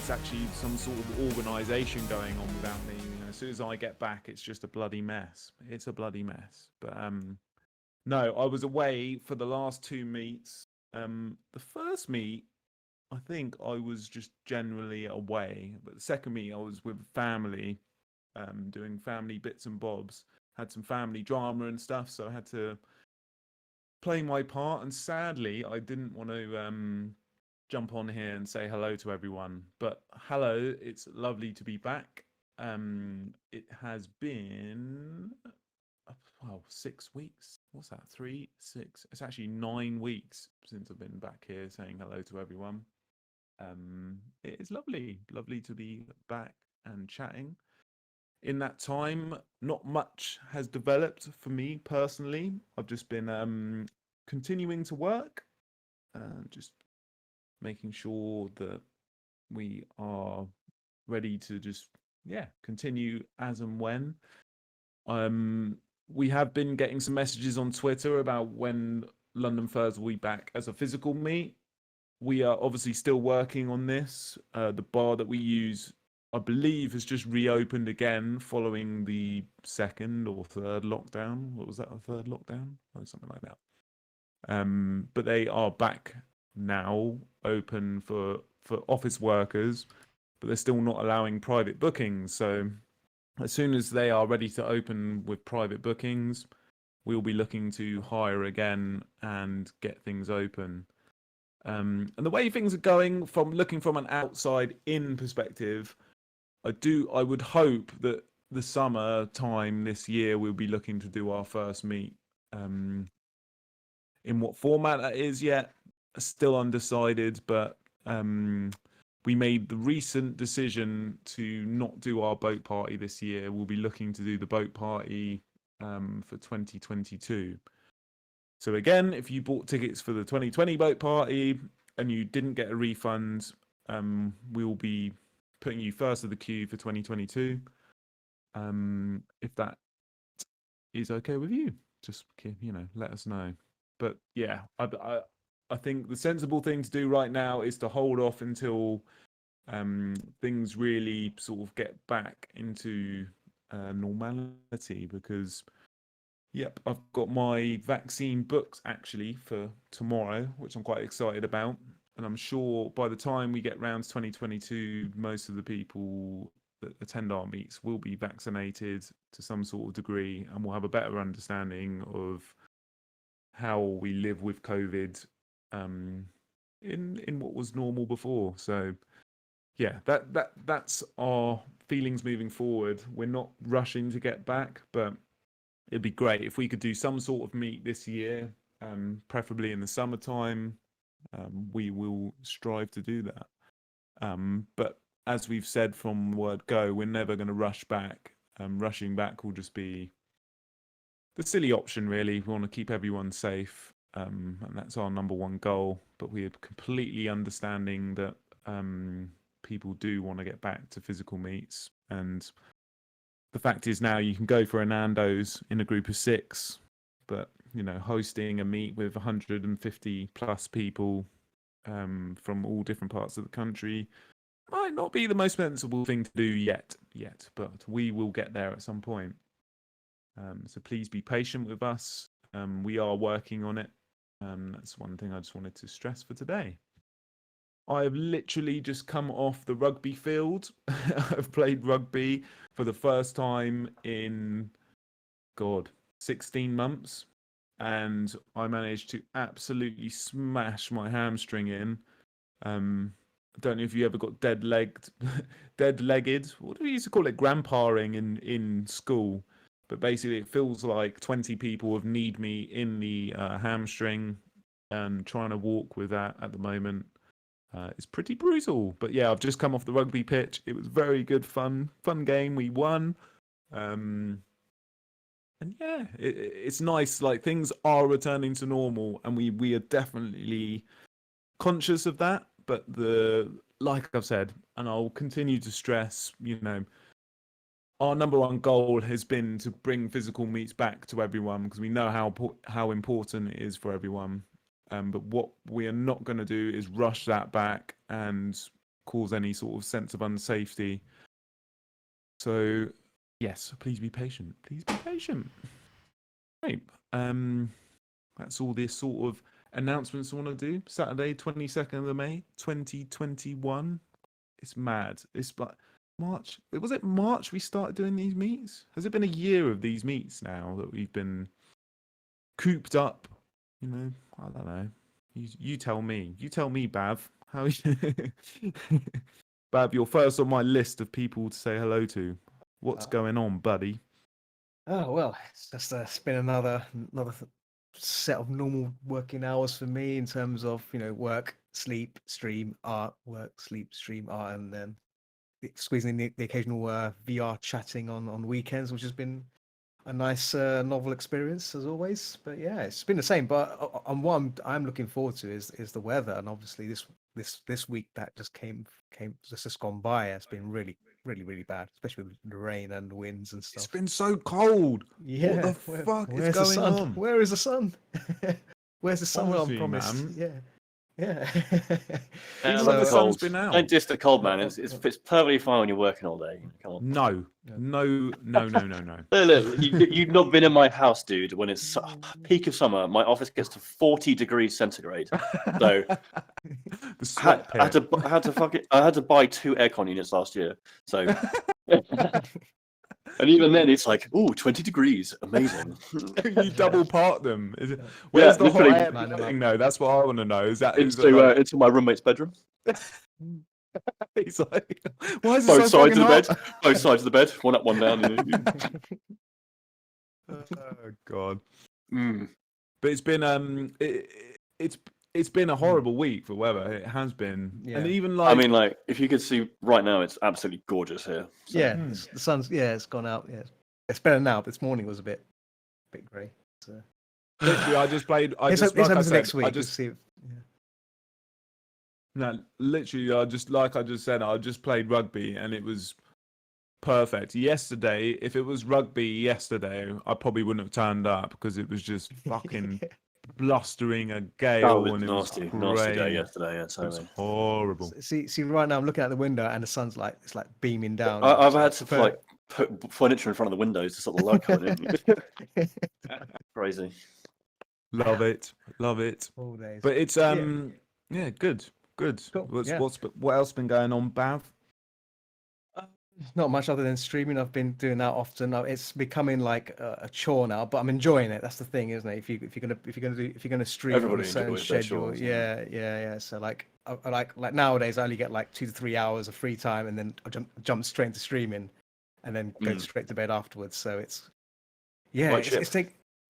it's actually some sort of organisation going on without me. You know, as soon as I get back, it's just a bloody mess. It's a bloody mess. But no, I was away for the last two meets. The first meet, I think I was just generally away, but the second meet I was with family, doing family bits and bobs. Had some family drama and stuff, so I had to play my part. And sadly, I didn't want to jump on here and say hello to everyone. But hello, it's lovely to be back. It has been well, 6 weeks. What's that? 3, 6. It's actually 9 weeks since I've been back here saying hello to everyone. It is lovely to be back and chatting. In that time, not much has developed for me personally. I've just been continuing to work, just making sure that we are ready to just continue as and when. We have been getting some messages on Twitter about when London Furs will be back as a physical meet. We are obviously still working on this. The bar that we use, I believe, has just reopened again following the second or third lockdown. What was that? A third lockdown or something like that. But they are back now, open for office workers, but they're still not allowing private bookings. So as soon as they are ready to open with private bookings, we'll be looking to hire again and get things open. And the way things are going, from looking from an outside in perspective, I would hope that the summer time this year we'll be looking to do our first meet. In what format that is yet, still undecided, but we made the recent decision to not do our boat party this year. We'll be looking to do the boat party for 2022. So again, if you bought tickets for the 2020 boat party and you didn't get a refund, we'll be putting you first of the queue for 2022. If that is okay with you, just let us know. But yeah, I think the sensible thing to do right now is to hold off until things really sort of get back into normality, because yep, I've got my vaccine booked actually for tomorrow, which I'm quite excited about. And I'm sure by the time we get round to 2022, most of the people that attend our meets will be vaccinated to some sort of degree, and we'll have a better understanding of how we live with COVID in what was normal before. So yeah, that's our feelings moving forward. We're not rushing to get back, but it'd be great if we could do some sort of meet this year, preferably in the summertime. We will strive to do that. But as we've said from word go, we're never going to rush back. Rushing back will just be the silly option, really. We want to keep everyone safe, and that's our number one goal. But we are completely understanding that people do want to get back to physical meets. And the fact is now you can go for a Nando's in a group of 6, but hosting a meet with 150 plus people from all different parts of the country might not be the most sensible thing to do yet, but we will get there at some point. So please be patient with us. We are working on it. That's one thing I just wanted to stress for today. I have literally just come off the rugby field. I've played rugby for the first time in, 16 months. And I managed to absolutely smash my hamstring in. I don't know if you ever got dead-legged. What do we used to call it? Grandpaing in school. But basically, it feels like 20 people have kneed me in the hamstring, and trying to walk with that at the moment is pretty brutal. But yeah, I've just come off the rugby pitch. It was very good fun game. We won. And yeah, it's nice. Like, things are returning to normal, and we are definitely conscious of that. But like I've said, and I'll continue to stress, our number one goal has been to bring physical meets back to everyone, because we know how important it is for everyone. But what we are not going to do is rush that back and cause any sort of sense of unsafety. So yes, please be patient. Please be patient. Right. That's all this sort of announcements I want to do. Saturday, 22nd of May, 2021. It's mad. It's like March. Was it March we started doing these meets? Has it been a year of these meets now that we've been cooped up? You know, I don't know. You tell me. You tell me, Bav. How Bav, you're first on my list of people to say hello to. What's going on, buddy? Oh well, it's just it's been another set of normal working hours for me in terms of work, sleep, stream, art, work, sleep, stream, art, and then squeezing in the occasional VR chatting on weekends, which has been a nice novel experience as always. But yeah, it's been the same. But what I'm looking forward to is the weather, and obviously this week that just just gone by. It's been really bad, especially with the rain and the winds and stuff. It's been so cold. Yeah, what the fuck is going on? Where is the sun? Where's the sun? Honestly, I'm promised. man. Yeah. Even when the sun's been out. Don't diss the cold, man. It's perfectly fine when you're working all day. Come on. No. Look, you've not been in my house, dude. When it's peak of summer, my office gets to 40 degrees centigrade. So the sweat I had to buy 2 aircon units last year. So and even then, it's like, 20 degrees, amazing. You double part them. Where's the hot air thing? No, that's what I want to know. Is that into my roommate's bedroom? He's like, why is it both so sides of the hot? bed? Both sides of the bed, one up, one down. Oh God. But it's been it's been a horrible week for weather. It has been, and even like I mean, like if you could see right now, it's absolutely gorgeous here. So. Yeah, the sun's it's gone out. Yeah, it's better now. This morning was a bit grey. So. Literally, I just played. Next week. No, literally, I just said, I just played rugby and it was perfect. Yesterday, if it was rugby yesterday, I probably wouldn't have turned up because it was just fucking blustering a gale and it was nasty day yesterday. Yeah, it was horrible. See, right now I'm looking out the window and the sun's it's like beaming down. I've had to put furniture in front of the windows to stop the light coming in. Crazy. Love it. All days. But it's good. Cool. What else been going on, Bav? Not much other than streaming. I've been doing that often. It's becoming like a chore now, but I'm enjoying it. That's the thing, isn't it? If you're gonna stream on a certain schedule, yeah. So like nowadays, I only get like 2 to 3 hours of free time, and then I jump straight into streaming, and then go straight to bed afterwards. So it's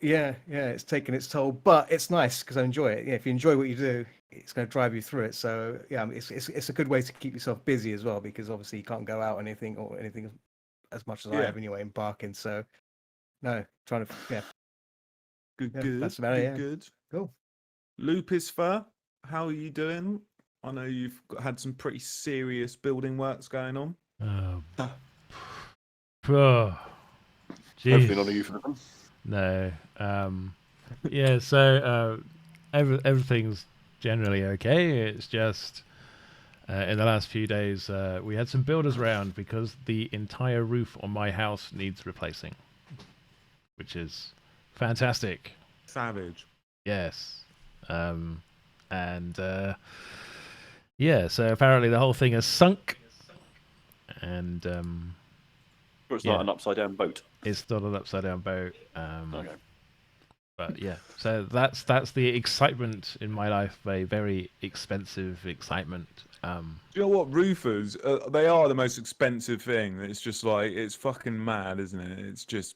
it's taking its toll, but it's nice because I enjoy it. Yeah, if you enjoy what you do, it's going to drive you through it. So yeah, it's a good way to keep yourself busy as well, because obviously you can't go out anything as much as I have anyway, embarking. So no, trying to good. That's about it. Good. Cool. Lupus Fur, how are you doing? I know you've had some pretty serious building works going on. Hopefully not you for them. No. Yeah, so everything's generally okay. It's just in the last few days we had some builders around because the entire roof on my house needs replacing, which is fantastic. Savage. Yes. Yeah, so apparently the whole thing has sunk, and it's not an upside down boat. It's not an upside down boat. Okay. But yeah, so that's the excitement in my life, a very expensive excitement. Do you know what, roofers? They are the most expensive thing. It's just like, it's fucking mad, isn't it? It's just,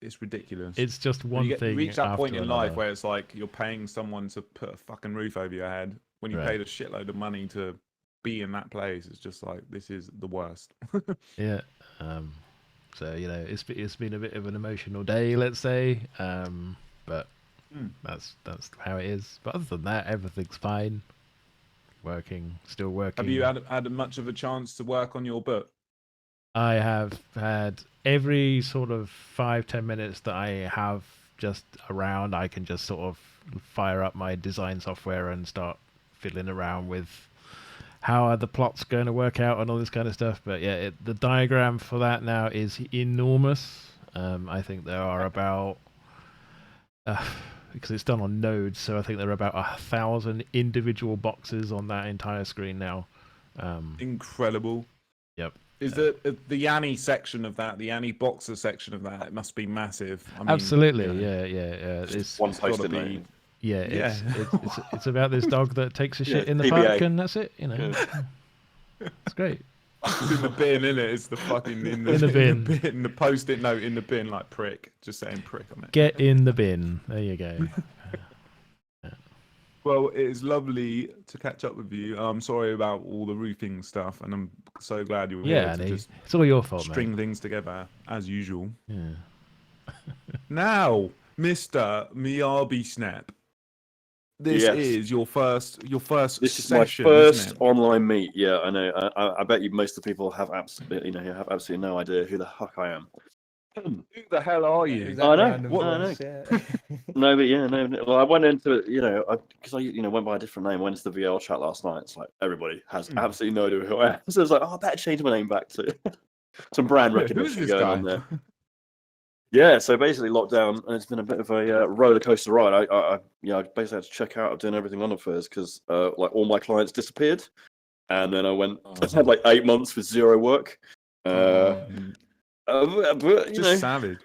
it's ridiculous. It's just one thing. You reach that point in life another. where it's like you're paying someone to put a fucking roof over your head when you paid a shitload of money to be in that place. It's just like, this is the worst. Yeah. So it's been a bit of an emotional day, let's say. But that's how it is. But other than that, everything's fine. Still working. Have you had much of a chance to work on your book? I have had every sort of 5-10 minutes that I have just around. I can just sort of fire up my design software and start fiddling around with how are the plots going to work out and all this kind of stuff. But yeah, the diagram for that now is enormous. I think there are about because it's done on nodes, so I think there are about 1,000 individual boxes on that entire screen now. Incredible. Yep. Is the Yanni section of that, the Yanni boxer section of that? It must be massive. I mean, Absolutely, you know, yeah. It's one it's gotta post in be. it. yeah, Yeah. it's about this dog that takes a shit in the PBA. park, and that's it. You know, Yeah. it's great. It's in the bin, isn't it? It's the fucking in the bin. the post-it note in the bin, like prick, just saying prick on it. Get in the bin. There you go. Well, it is lovely to catch up with you. I'm sorry about all the roofing stuff, and I'm so glad you're Yeah, here to Annie, just it's all your fault, string mate. things together as usual. Yeah. Now, Mr. Miyabi Snap, this Yes. is your first This is session, my isn't first it? online meet. Yeah, I know. I bet you most of the people have absolutely no idea who the fuck I am. Who the hell are Who's you? that I know, random I know. voice? Yeah. No, but yeah, no. Well, I went into it, because I went by a different name. Went into the VRChat last night. It's like everybody has absolutely no idea who I am. So it's like, I better change my name back to some brand Who is recognition this going guy? on there. Yeah, so basically lockdown, and it's been a bit of a roller coaster ride. I basically had to check out of doing everything on LondonFurs because like all my clients disappeared, and then I had like 8 months with zero work. But you know, savage.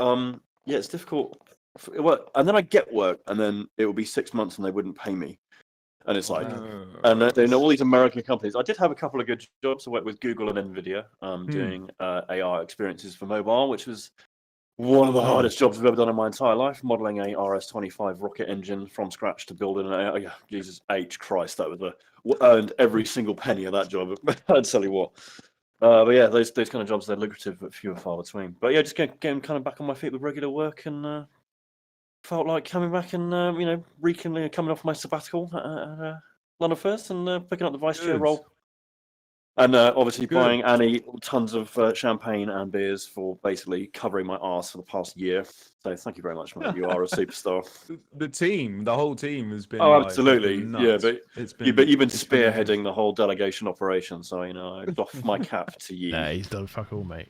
yeah, it's difficult. Well, and then I get work, and then it will be 6 months, and they wouldn't pay me. And it's like, and they know all these American companies. I did have a couple of good jobs. I worked with Google and Nvidia, doing AR experiences for mobile, which was one of the hardest jobs I've ever done in my entire life. Modeling a RS-25 rocket engine from scratch to building an Jesus H Christ, that was earned every single penny of that job. I'd tell you what. But yeah, those kind of jobs, they're lucrative, but few and far between. But yeah, just getting kind of back on my feet with regular work, and felt like coming back and coming off my sabbatical at LondonFurs and picking up the vice chair role. And obviously buying Annie tons of champagne and beers for basically covering my arse for the past year. So thank you very much, mate. You are a superstar. The whole team has been. Oh, like, absolutely. nuts. Yeah, but you've been spearheading the whole delegation operation. So I doff my cap to you. Nah, he's done fuck all, mate.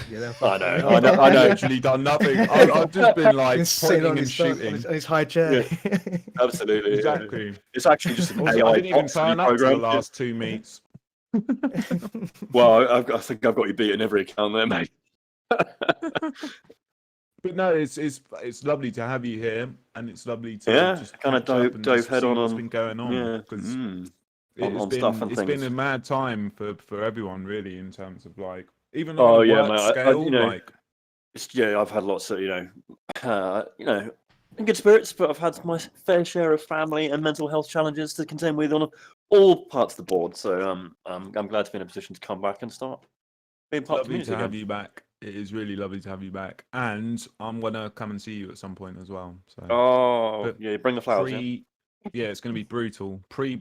Yeah, I know. I've literally done nothing. I've just been like pointing and shooting. on his high chair. Yeah, absolutely. Exactly. Yeah. It's actually just an AI I didn't even bot turn up to the program. last two meets. Well, I think I've got you beat in every account there, mate. But no, it's lovely to have you here, and it's lovely to just kind of catch up and dove just head see on what's been going on. Yeah, because it's been a mad time for everyone, really, in terms of like even Oh, on a yeah, work mate, scale, I've had lots of in good spirits, but I've had my fair share of family and mental health challenges to contend with on all parts of the board. So I'm glad to be in a position to come back and start being part of the lovely community to have again. you back. It is really lovely to have you back, and I'm gonna come and see you at some point as well. So Oh, yeah, bring the flowers. Yeah, it's gonna be brutal. Pre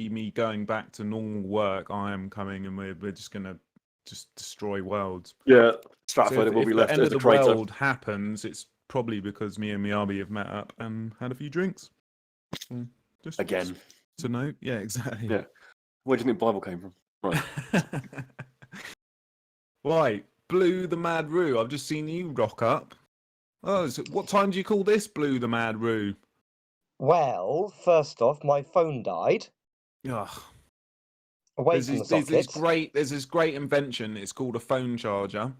me going back to normal work, I am coming, and we're just gonna destroy worlds. Yeah, So Stratford will if be the left end as of a the crater. world happens, it's probably because me and Miyabi have met up and had a few drinks. Just Again. to note, yeah, exactly. Yeah. Where do you think Bible came from? Right. Right, Blue the Mad Roo. I've just seen you rock up. Oh, what time do you call this, Blue the Mad Roo? Well, first off, my phone died. Ugh. Away from the socket. There's this great invention. It's called a phone charger.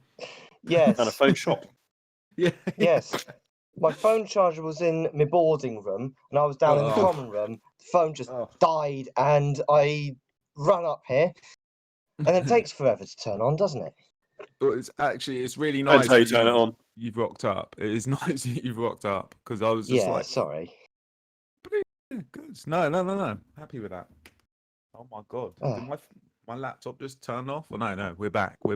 Yes. And a phone shop. Yeah. Yes. My phone charger was in my boarding room, and I was down in the common room. The phone just died, and I ran up here, and it takes forever to turn on, doesn't it? Well, it's really nice. Depends how you turn it on. You've rocked up. It is nice that you've rocked up, because I was just like, sorry. Yeah, good. No. Happy with that. Oh my god. Did my laptop just turn off? Well, no, we're back. High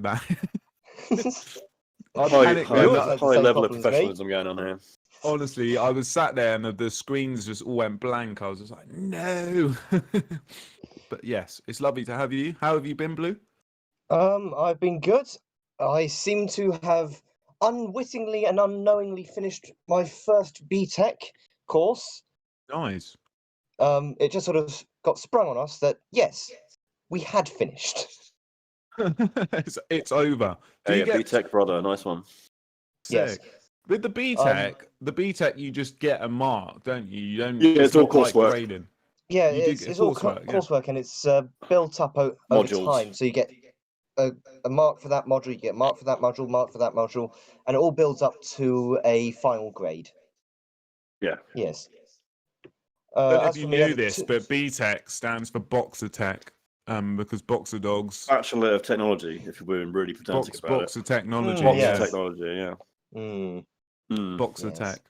level of professionalism going on here. Honestly, I was sat there and the screens just all went blank. I was just like, no. But yes, it's lovely to have you. How have you been, Blue? I've been good. I seem to have unwittingly and unknowingly finished my first BTEC course. Nice. it just sort of got sprung on us that yes, we had finished. It's over. Do Hey, you get B-Tech brother, nice one. Yes. sick? With the B-Tech, you just get a mark, don't you? You don't. Yeah, it's all not like coursework. grading. Yeah, You do it's, get it's all coursework, yeah. coursework, and it's built up over Modules. time. So you get a mark for that module, you get a mark for that module, mark for that module, and it all builds up to a final grade. Yeah. Yes. I don't know As if you for me, knew other this, two- but B-Tech stands for Boxer Tech, because boxer dogs. Bachelor of Technology, if we're being really pedantic about Boxer technology. Mm, it. yes. Boxer Technology, yeah. Mm, Boxer yes. Tech.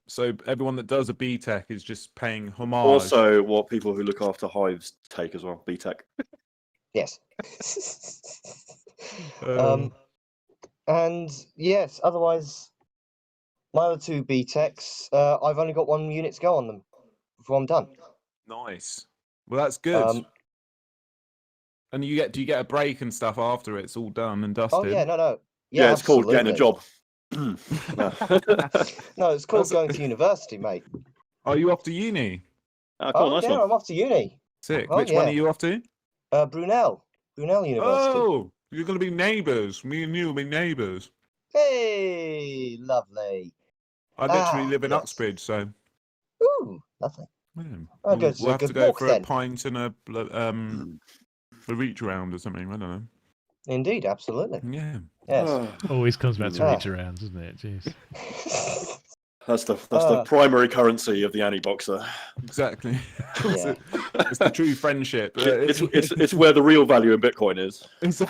So everyone that does a B-Tech is just paying homage. Also, what people who look after hives take as well, B-Tech. Yes. Um, And yes, otherwise, my other two B-Techs, I've only got 1 unit to go on them before I'm done. nice. Well, that's good. And do you get a break and stuff after it's all done and dusted? Oh yeah, no. Yeah, it's called getting a absolutely. job. No, it's called That's- going to university, mate. Are you off to uni? Ah, cool, nice yeah, one. I'm off to uni. Sick. Oh, Which one yeah. are you off to? Brunel University. Oh, you're going to be neighbours. Me and you will be neighbours. Hey, lovely. I literally live in yes. Uxbridge, so Ooh, lovely. yeah. I'll go to we'll a have to good go walk for then. a pint and a reach around or something. I don't know. Indeed, absolutely. Yeah. Yes. Always comes back to Ah. reach arounds, doesn't it? Jeez. That's the primary currency of the Annie-Boxer. Exactly. Yeah. It's the true friendship. It's where the real value in Bitcoin is. That's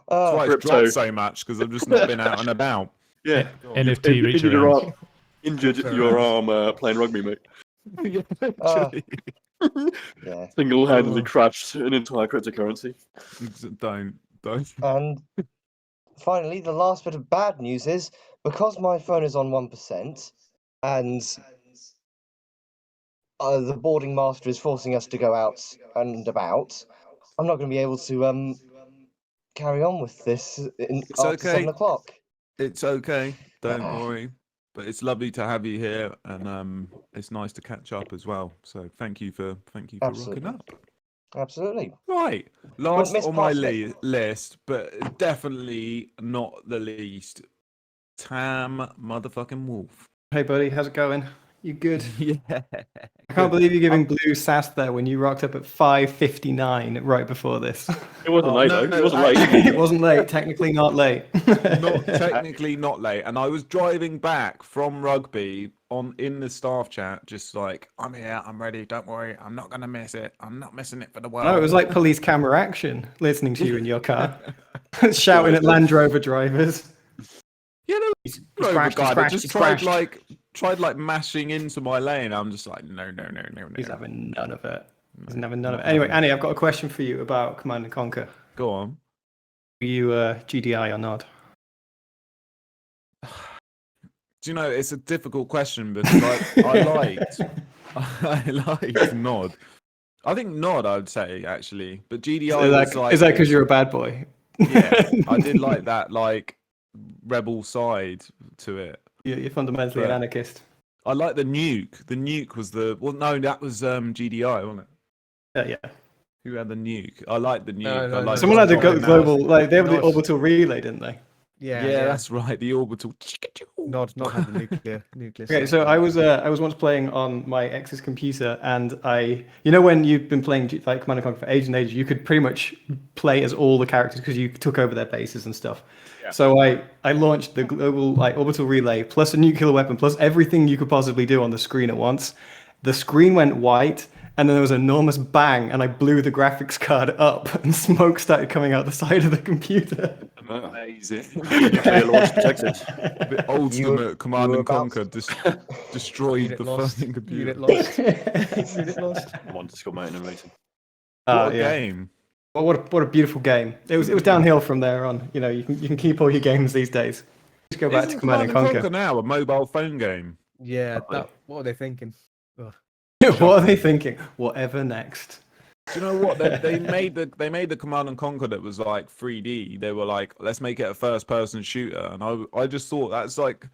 Uh, why it's Crypto. dropped so much, because I've just not been out and about. Yeah. NFT reach Injured your arounds. arm, injured your arm playing rugby, mate. Yeah, Ah. literally. yeah. Single-handedly Oh. crashed an entire cryptocurrency. Don't. And finally, the last bit of bad news is because my phone is on 1% and the boarding master is forcing us to go out and about, I'm not going to be able to carry on with this It's after okay. 7 o'clock. It's okay. Don't worry. But it's lovely to have you here, and it's nice to catch up as well. So thank you for Absolutely. rocking up. Absolutely. Right, last miss on my Parsnip. list, but definitely not the least. Tam motherfucking Wolf. Hey buddy, how's it going? You good? Yeah. I can't believe you're giving Blue sass there when you rocked up at 5:59 right before this. It wasn't Oh, late, no, though. no, It wasn't late. It wasn't late, technically not late. Not technically not late, and I was driving back from rugby in the staff chat, just like, I'm here, I'm ready, don't worry, I'm not gonna miss it, I'm not missing it for the world. No, it was like police camera action, listening to you in your car, shouting at Land Rover drivers. Yeah, no, He's Rover crashed, guy he's that crashed, just he's tried crashed. like mashing into my lane. I'm just like, no. He's having none of it. He's having none of it. Anyway, Annie, I've got a question for you about Command and Conquer. Go on. Were you GDI or not? Do you know, it's a difficult question because I liked Nod. I think Nod, I'd say, actually. But GDI was like... Is that because you're a bad boy? Yeah, I did like that, like, rebel side to it. You're fundamentally an anarchist. I like the nuke. The nuke was the... Well, no, that was GDI, wasn't it? Yeah. Who had the nuke? I like the nuke. No, I like Someone had the dropping global... mouse. Like, they have the Nod. orbital relay, didn't they? Yeah, That's right. The orbital. Not had the nucleus. Okay, so I was once playing on my ex's computer, and when you've been playing like Command and Conquer for ages and ages, you could pretty much play as all the characters because you took over their bases and stuff. Yeah. So I launched the global like orbital relay plus a nuclear weapon plus everything you could possibly do on the screen at once. The screen went white, and then there was an enormous bang, and I blew the graphics card up, and smoke started coming out the side of the computer. Amazing. Nuclear launch detected. The ultimate Command and Conquer destroyed the fucking computer. Unit lost. Unit lost. Come on, just got my animation. What a game. Well, what a beautiful game. It was downhill from there on. You know, you can keep all your games these days. Just go back to Isn't Command and Conquer. now a mobile phone game? Yeah, what are they thinking? What are they thinking? Whatever next. Do you know what they made the Command and Conquer that was like 3D. They were like, let's make it a first-person shooter, and I just thought that's like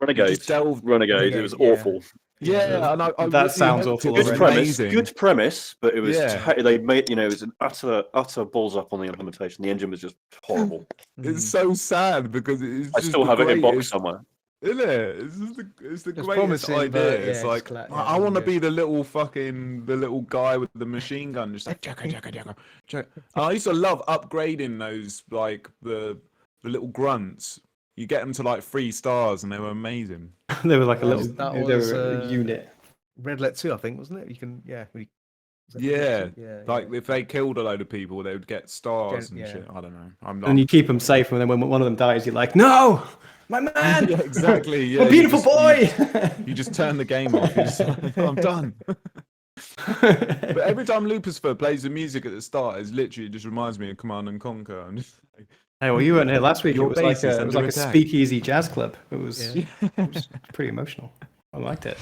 Renegade. just delved. Renegade. It was awful. Yeah, and I That really sounds hoped awful it was Good already. premise, amazing. good premise, but it was Yeah. they made it was an utter balls up on the implementation. The engine was just horrible. It's so sad because it's I just still the have it in box greatest, somewhere. isn't it? It's just it's the It's greatest promising, idea. but It's yeah, like yeah, I want to good. be the little guy with the machine gun, just like jacka. And I used to love upgrading those like the little grunts. You get them to like 3 stars, and they were amazing. They were like a That little. was- They were a unit. Red Let 2, I think, wasn't it? You can, yeah. Was that Red Yeah, Alert 2? Yeah, like yeah. if they killed a load of people, they would get stars and Yeah. shit. I don't know. And you keep them safe, and then when one of them dies, you're like, "No, my man, Yeah, exactly. Yeah, my you beautiful just- boy." You just turn the game off. You're just like, I'm done. But every time LondonFurs plays the music at the start, it just reminds me of Command and Conquer. I'm just like, Hey, well, you weren't here last week. Your It was like base is it was under like a attack. speakeasy jazz club. It was, Yeah. it was pretty emotional. I liked it.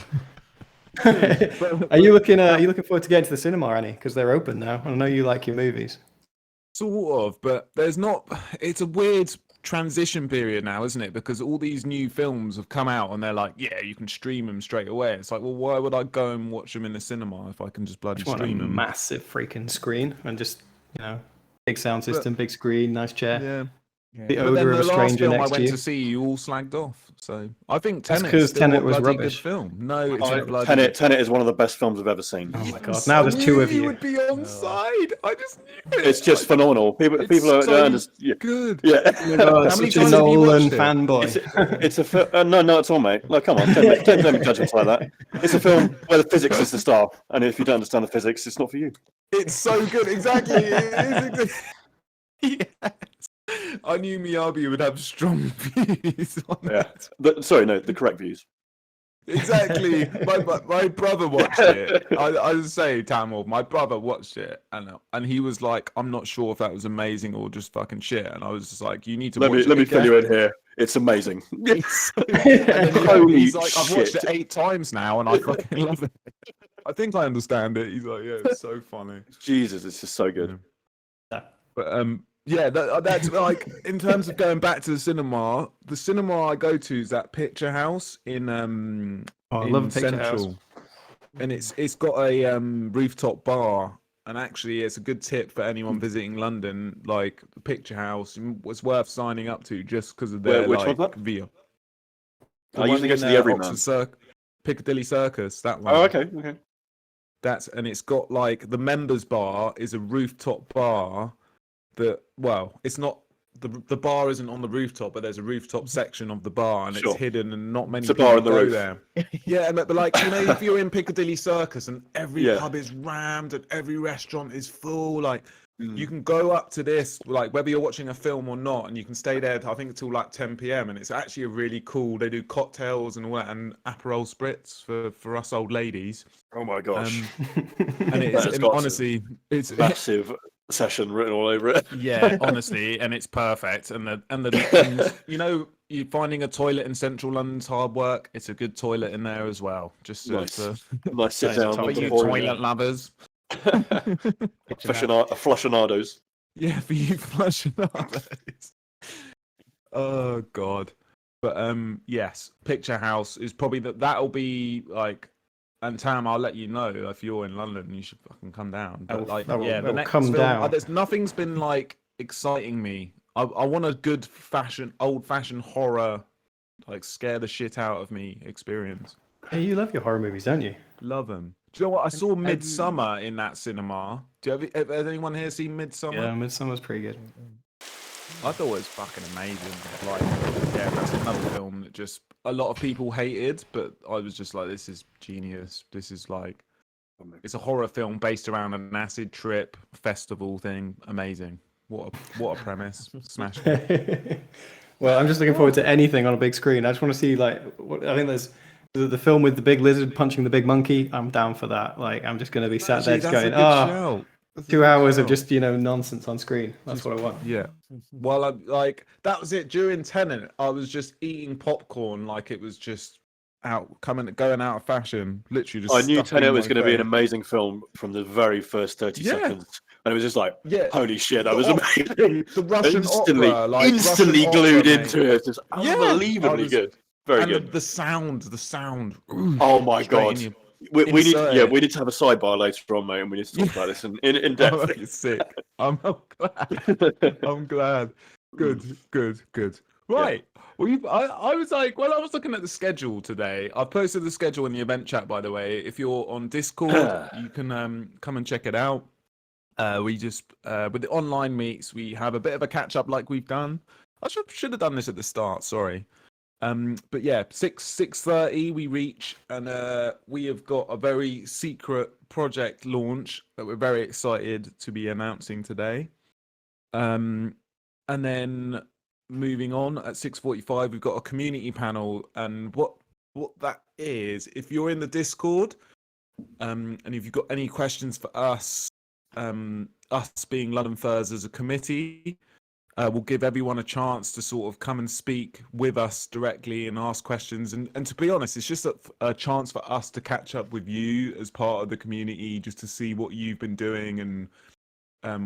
Are you looking forward to getting to the cinema, Annie? Because they're open now. I know you like your movies. sort of, but there's not. It's a weird transition period now, isn't it? Because all these new films have come out and they're like, yeah, you can stream them straight away. It's like, well, why would I go and watch them in the cinema if I can just bloody Just want a stream them? massive freaking screen and just big sound system, big screen, nice chair. Yeah. The But then odor of the a last stranger film I next to went you. to see, you all slagged off. So I think That's Tenet's 'cause still Tenet a was bloody rubbish. good film. No, it's a bloody Tenet is one of the best films I've ever seen. Oh my god! Yes, Now I there's knew 2 of you you. would be on side. I just knew it. It's just phenomenal. People It's are so yeah. good. Yeah. Oh my god, How many such a times have you Nolan watched it? fanboy. It's a no, not at all, mate. Like, come on, don't make judgments like that. It's a film where the physics is the star, and if you don't understand the physics, it's not for you. It's so good. Exactly. It is yes. I knew Miyabi would have strong views on Yeah. that. Sorry, no, the correct views. Exactly. My brother watched it. I was saying, Tamil, my brother watched it, and he was like, I'm not sure if that was amazing or just fucking shit. And I was just like, you need to Let watch me it fill again. you in here. It's amazing. And then, Holy he's like, I've watched shit. it 8 times now, and I fucking love it. I think I understand it. He's like, yeah, it's so funny. Jesus, it's just so good. But yeah, that's like in terms of going back to the cinema I go to is that Picture House in I in love a Picture House. Central, and it's got a rooftop bar. And actually, it's a good tip for anyone visiting London. Like the Picture House was worth signing up to just because of their Which like one's that? VR. I usually go to the Everyman. Piccadilly Circus. That one. Oh, okay. And it's got like the members bar is a rooftop bar that, well, it's not the bar isn't on the rooftop, but there's a rooftop section of the bar and Sure. it's hidden and not many It's a people bar on the go roof. there. Yeah, but like, you know, if you're in Piccadilly Circus and every Yeah. pub is rammed and every restaurant is full, like Mm. you can go up to this, like whether you're watching a film or not, and you can stay there, I think, until like 10 p.m. and it's actually a really cool. They do cocktails and all that, and Aperol spritz for us old ladies. Oh my gosh. And it's That's and got honestly, it's Massive session written all over it. yeah, honestly, and it's perfect. And you know, you finding a toilet in central London's hard work. It's a good toilet in there as well. Just Nice. for Nice sit down. for with the you boys. toilet lovers. Flushonados. Yeah, for you flushing lovers. Oh God. But yes, Picture House is probably that'll be like. And Tam, I'll let you know if you're in London, you should fucking come down. But like, yeah, the next come film, down. there's nothing's been like exciting me. I want a good old-fashioned horror, like scare the shit out of me experience. Hey, you love your horror movies, don't you? Love them. Do you know what? I saw Midsummer in that cinema. Has anyone here seen Midsummer? Yeah, Midsummer's pretty good. I thought it was fucking amazing. Like, yeah, that's another film that just a lot of people hated, but I was just like, this is genius. This is like, it's a horror film based around an acid trip festival thing. Amazing. What a premise. Smash. Well, I'm just looking forward to anything on a big screen. I just want to see I think there's the film with the big lizard punching the big monkey. I'm down for that. Like, I'm just going to be sat there just going, 2 hours of just nonsense on screen. That's what I want. Yeah. Well, that was it. During Tenet, I was just eating popcorn like it was just going out of fashion. Literally, just. I knew stuffing Tenet was my going to be an face. amazing film from the very first 30 Yeah. seconds, and it was just like, holy shit, that was The amazing. The Russian instantly, opera, like instantly Russian glued opera, into it. Just Yeah. unbelievably I was- good. Very and good. the sound. Oh my straight god. in your- We need insert it. we need to have a sidebar later on, mate, and we need to talk about this in Oh, depth. it's sick. I'm glad. I'm glad. Good. Right. Well, I was like, well, I was looking at the schedule today. I've posted the schedule in the event chat, by the way. If you're on Discord, you can come and check it out. We just with the online meets, we have a bit of a catch up like we've done. I should have done this at the start. Sorry. But yeah, 6:30 we reach, and we have got a very secret project launch that we're very excited to be announcing today. And then moving on at 6:45, we've got a community panel, and what that is, if you're in the Discord, and if you've got any questions for us, us being LondonFurs as a committee. We'll give everyone a chance to sort of come and speak with us directly and ask questions. And to be honest, it's just a chance for us to catch up with you as part of the community, just to see what you've been doing and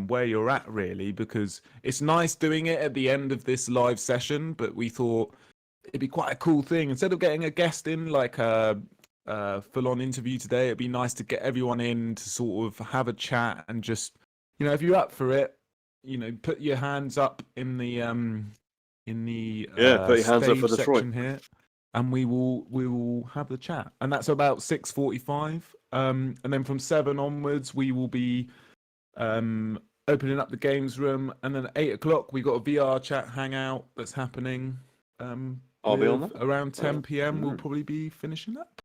where you're at, really, because it's nice doing it at the end of this live session, but we thought it'd be quite a cool thing. Instead of getting a guest in, like a full-on interview today, it'd be nice to get everyone in to sort of have a chat and just, if you're up for it, put your hands up in the put your hands up for stage Detroit. section here, and we will have the chat. And that's about 6:45. And then from 7 onwards, we will be opening up the games room, and then at 8 o'clock we got a VRChat hangout that's happening. I'll be on that. Around 10 p.m. We'll probably be finishing up.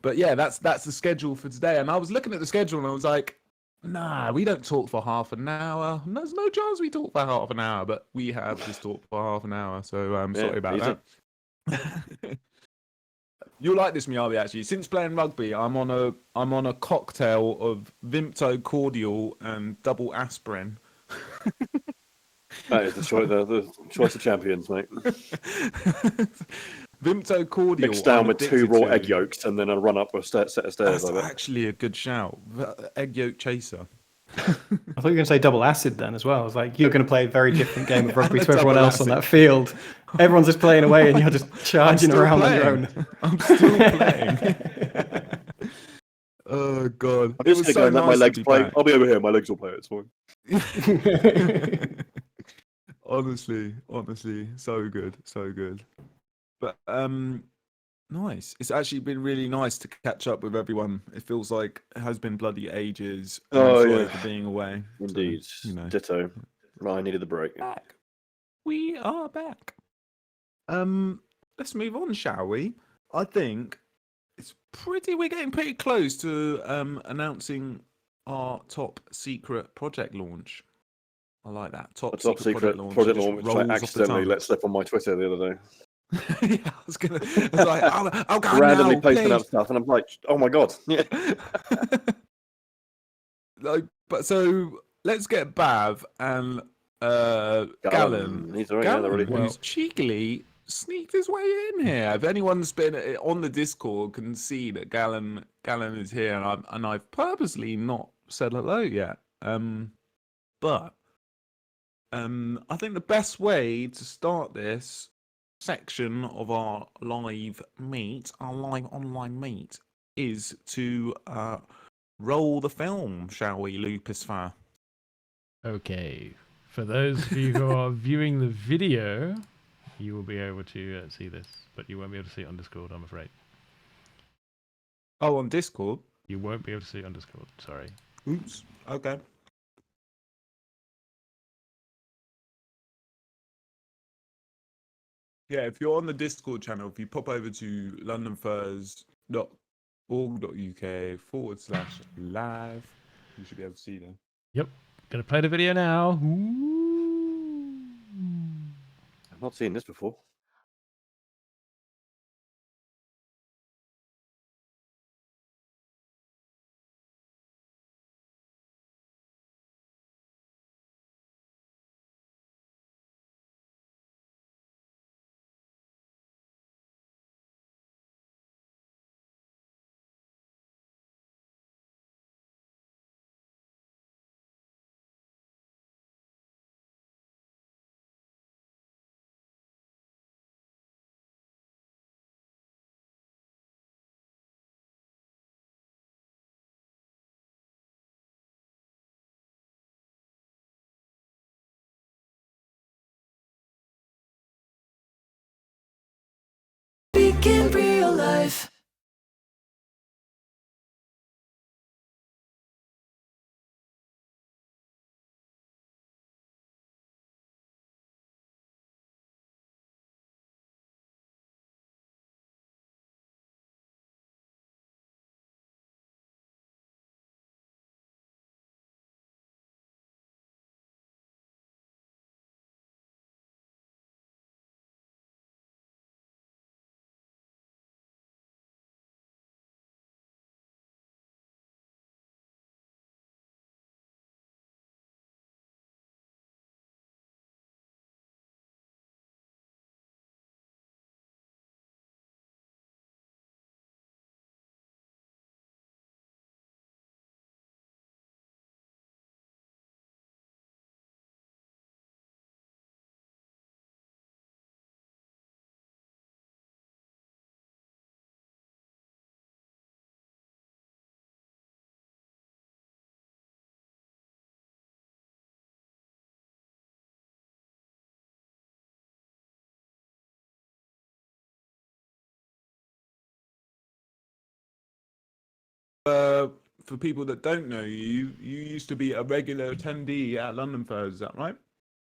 But yeah, that's the schedule for today. And I was looking at the schedule and I was like, nah, we don't talk for half an hour. There's no chance we talk for half an hour, but we have just talked for half an hour. So I'm sorry about that. You'll like this, Miyabi, actually. Since playing rugby, I'm on a cocktail of Vimto cordial and double aspirin. That is the choice of champions, mate. Vimto cordial Mixed down I'm with 2 addicted raw to. egg yolks and then a run up a set of stairs. That's I bet. actually a good shout. Egg yolk chaser. I thought you were going to say double acid then as well. I was like, you're going to play a very different game of rugby And to everyone double else on acid. that field. Everyone's just playing away and you're just charging still around playing. on your own. I'm still playing. Oh god! I'm just going to let my legs play. Back. I'll be over here. My legs will play. It's fine. honestly, so good. But nice. It's actually been really nice to catch up with everyone. It feels like it has been bloody ages. And I'm sorry for being away. Indeed. So, Ditto. I needed the break. Back. We are back. Let's move on, shall we? I think we're getting pretty close to announcing our top secret project launch. I like that. Top secret project launch, which I accidentally let slip on my Twitter the other day. Yeah, I was like, I'll go randomly now, posting please. up stuff, and I'm like, oh my god. Yeah. So let's get Bav and Gallon. He's already Gallon, well, who's cheekily sneaked his way in here. If anyone's been on the Discord, can see that Gallon is here, and I've purposely not said hello yet. But I think the best way to start this section of our live online meet, is to roll the film, shall we, Lupusfar? Okay. For those of you who are viewing the video, you will be able to see this, but you won't be able to see it on Discord, I'm afraid. Oh, on Discord? You won't be able to see it on Discord, sorry. Oops. Okay. Yeah, if you're on the Discord channel, if you pop over to londonfurs.org.uk/live, you should be able to see them. Yep. Gonna play the video now. I've not seen this before. like in real life. For people that don't know you, you used to be a regular attendee at LondonFurs, is that right?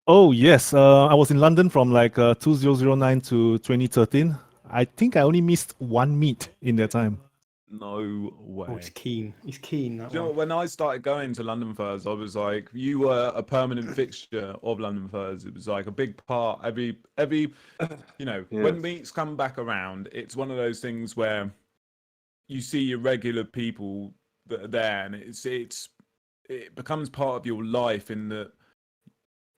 Oh yes, I was in London from like 2009 to 2013. I think I only missed one meet in that time. No way. Oh, he's keen. He's keen. That Do you know, one. when I started going to LondonFurs, I was like, you were a permanent fixture of LondonFurs. It was like a big part. Every you know, Yeah. when meets come back around, it's one of those things where you see your regular people that are there, and it becomes part of your life. In that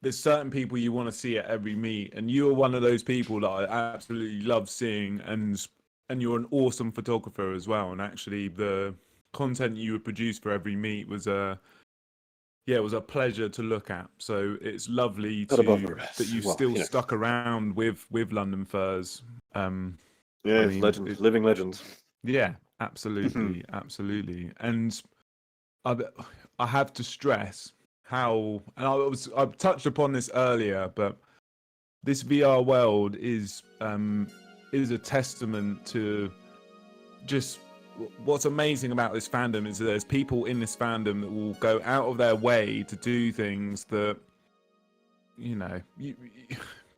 there's certain people you want to see at every meet, and you are one of those people that I absolutely love seeing, and you're an awesome photographer as well. And actually, the content you would produce for every meet was it was a pleasure to look at. So it's lovely Not above the that rest. you've Well, still you know. stuck around with LondonFurs. Yeah, I mean, legend, living legends. Yeah, absolutely, absolutely. And I have to stress how, and I've touched upon this earlier, but this VR world is a testament to just what's amazing about this fandom is that there's people in this fandom that will go out of their way to do things that, you know,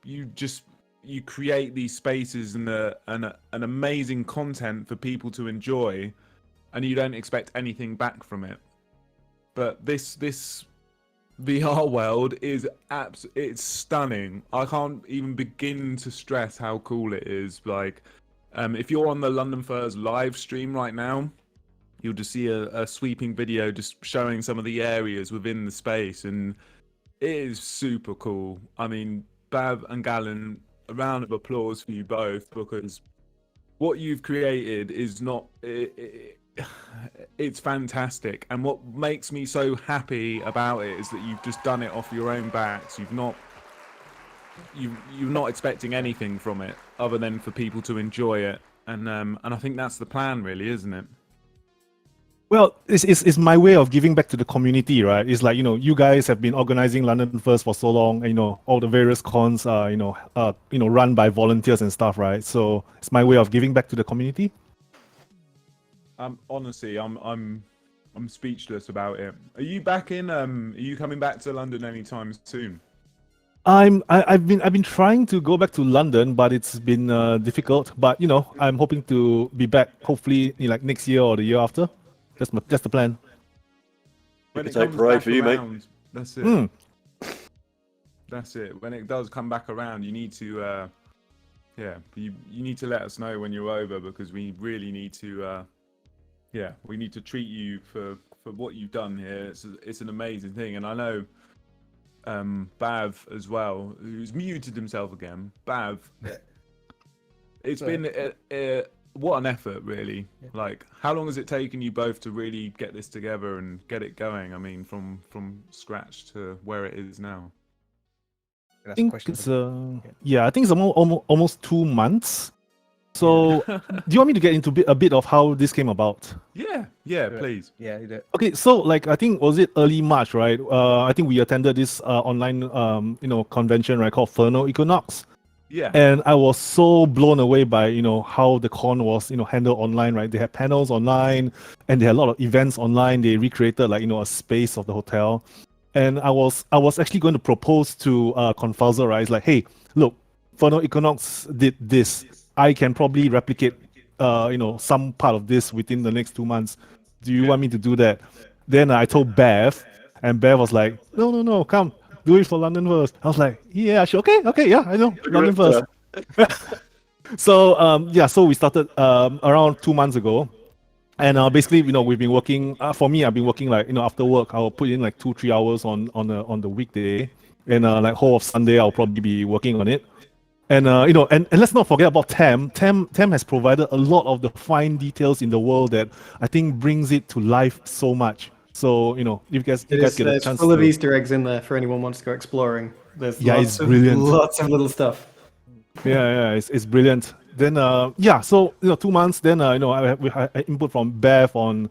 you create these spaces and an amazing content for people to enjoy, and you don't expect anything back from it. But this VR world is it's stunning. I can't even begin to stress how cool it is. Like, if you're on the LondonFurs live stream right now, you'll just see a sweeping video just showing some of the areas within the space, and it is super cool. I mean, Bav and Galen, a round of applause for you both, because what you've created is not it's fantastic. And what makes me so happy about it is that you've just done it off your own backs. You're not expecting anything from it other than for people to enjoy it, and I think that's the plan, really, isn't it? Well, it's my way of giving back to the community, right? It's like, you know, you guys have been organizing LondonFurs for so long, and, you know, all the various cons are, run by volunteers and stuff, right? So it's my way of giving back to the community. Honestly, I'm speechless about it. Are you back in? Are you coming back to London anytime soon? I've been trying to go back to London, but it's been difficult. But, you know, I'm hoping to be back hopefully like next year or the year after. That's the plan. When It's it a comes parade back for you, mate. around, that's it. That's it. When it does come back around, you need to, you need to let us know when you're over, because we really need to, we need to treat you for what you've done here. It's an amazing thing, and I know, Bav as well, who's muted himself again. Bav, it's been what an effort, really. Yeah. Like, how long has it taken you both to really get this together and get it going? I mean, from scratch to where it is now. I That's a think question. it's I think it's almost 2 months. So, do you want me to get into a bit of how this came about? Yeah, please. Yeah, you do. Okay, so like I think was it early March, right? I think we attended this online convention, right, called Fernal Equinox. Yeah. And I was so blown away by, how the con was, handled online, right? They had panels online and they had a lot of events online. They recreated like, a space of the hotel. And I was actually going to propose to Confuser, right? It's like, hey, look, Furno Equinox did this. I can probably replicate, some part of this within the next 2 months. Do you want me to do that? Then I told Bev, and Bev was like, no, come, do it for London first. I was like, yeah, sure, okay, yeah, I know, London first. So so we started around 2 months ago. And basically, we've been working. For me, I've been working like after work, I'll put in like 2-3 hours on the weekday, and like whole of Sunday, I'll probably be working on it. And and let's not forget about Tam. Tam has provided a lot of the fine details in the world that I think brings it to life so much. So if you guys get a It's chance full of to, Easter eggs in there for anyone who wants to go exploring. There's it's brilliant. lots of little stuff. Yeah, it's brilliant. Then so 2 months. Then I input from Bev on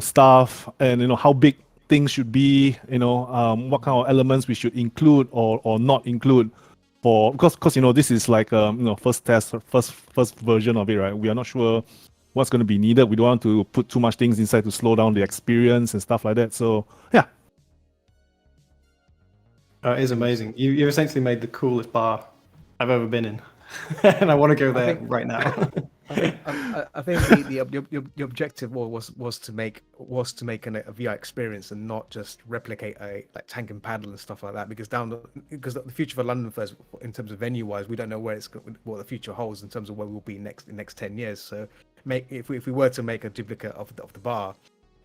stuff and how big things should be. What kind of elements we should include or not include for because this is like first test, first version of it, right? We are not sure what's going to be needed. We don't want to put too much things inside to slow down the experience and stuff like that. So yeah. It is amazing. You essentially made the coolest bar I've ever been in, and I want to go there right now. I think the objective was to make a VR experience and not just replicate a like tank and paddle and stuff like that. Because the future for LondonFurs in terms of venue wise, we don't know what the future holds in terms of where we'll be in next 10 years. So if we were to make a duplicate of the bar,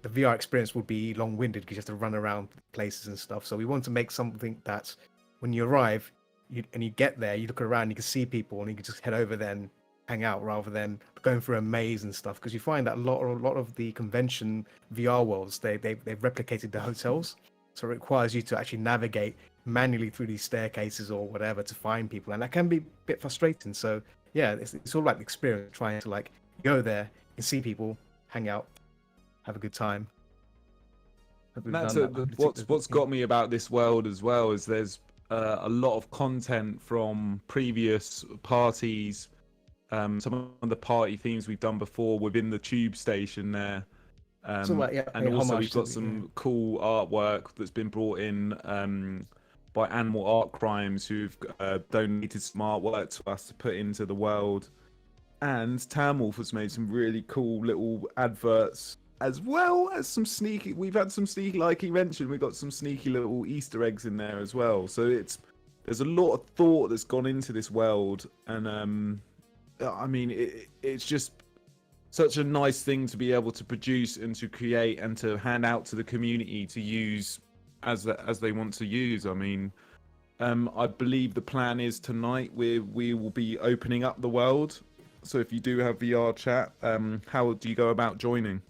the VR experience would be long winded because you have to run around places and stuff. So we want to make something that when you arrive, you get there, you look around, you can see people, and you can just head over there and hang out rather than going through a maze and stuff. Because you find that a lot of the convention VR worlds, they've replicated the hotels, so it requires you to actually navigate manually through these staircases or whatever to find people, and that can be a bit frustrating. So yeah, it's all like the experience, trying to like go there and see people, hang out, have a good time. That's what's got me about this world as well is there's a lot of content from previous parties, some of the party themes we've done before within the tube station there, and also we've got some cool artwork that's been brought in by Animal Art Crimes, who've donated some artwork to us to put into the world, and Tamwolf has made some really cool little adverts, as well as some sneaky. We've had some sneaky, like he mentioned, we've got some sneaky little Easter eggs in there as well. So there's a lot of thought that's gone into this world, and I mean, it's just such a nice thing to be able to produce and to create and to hand out to the community to use as they want to use. I mean, I believe the plan is tonight we will be opening up the world. So if you do have VRChat, how do you go about joining?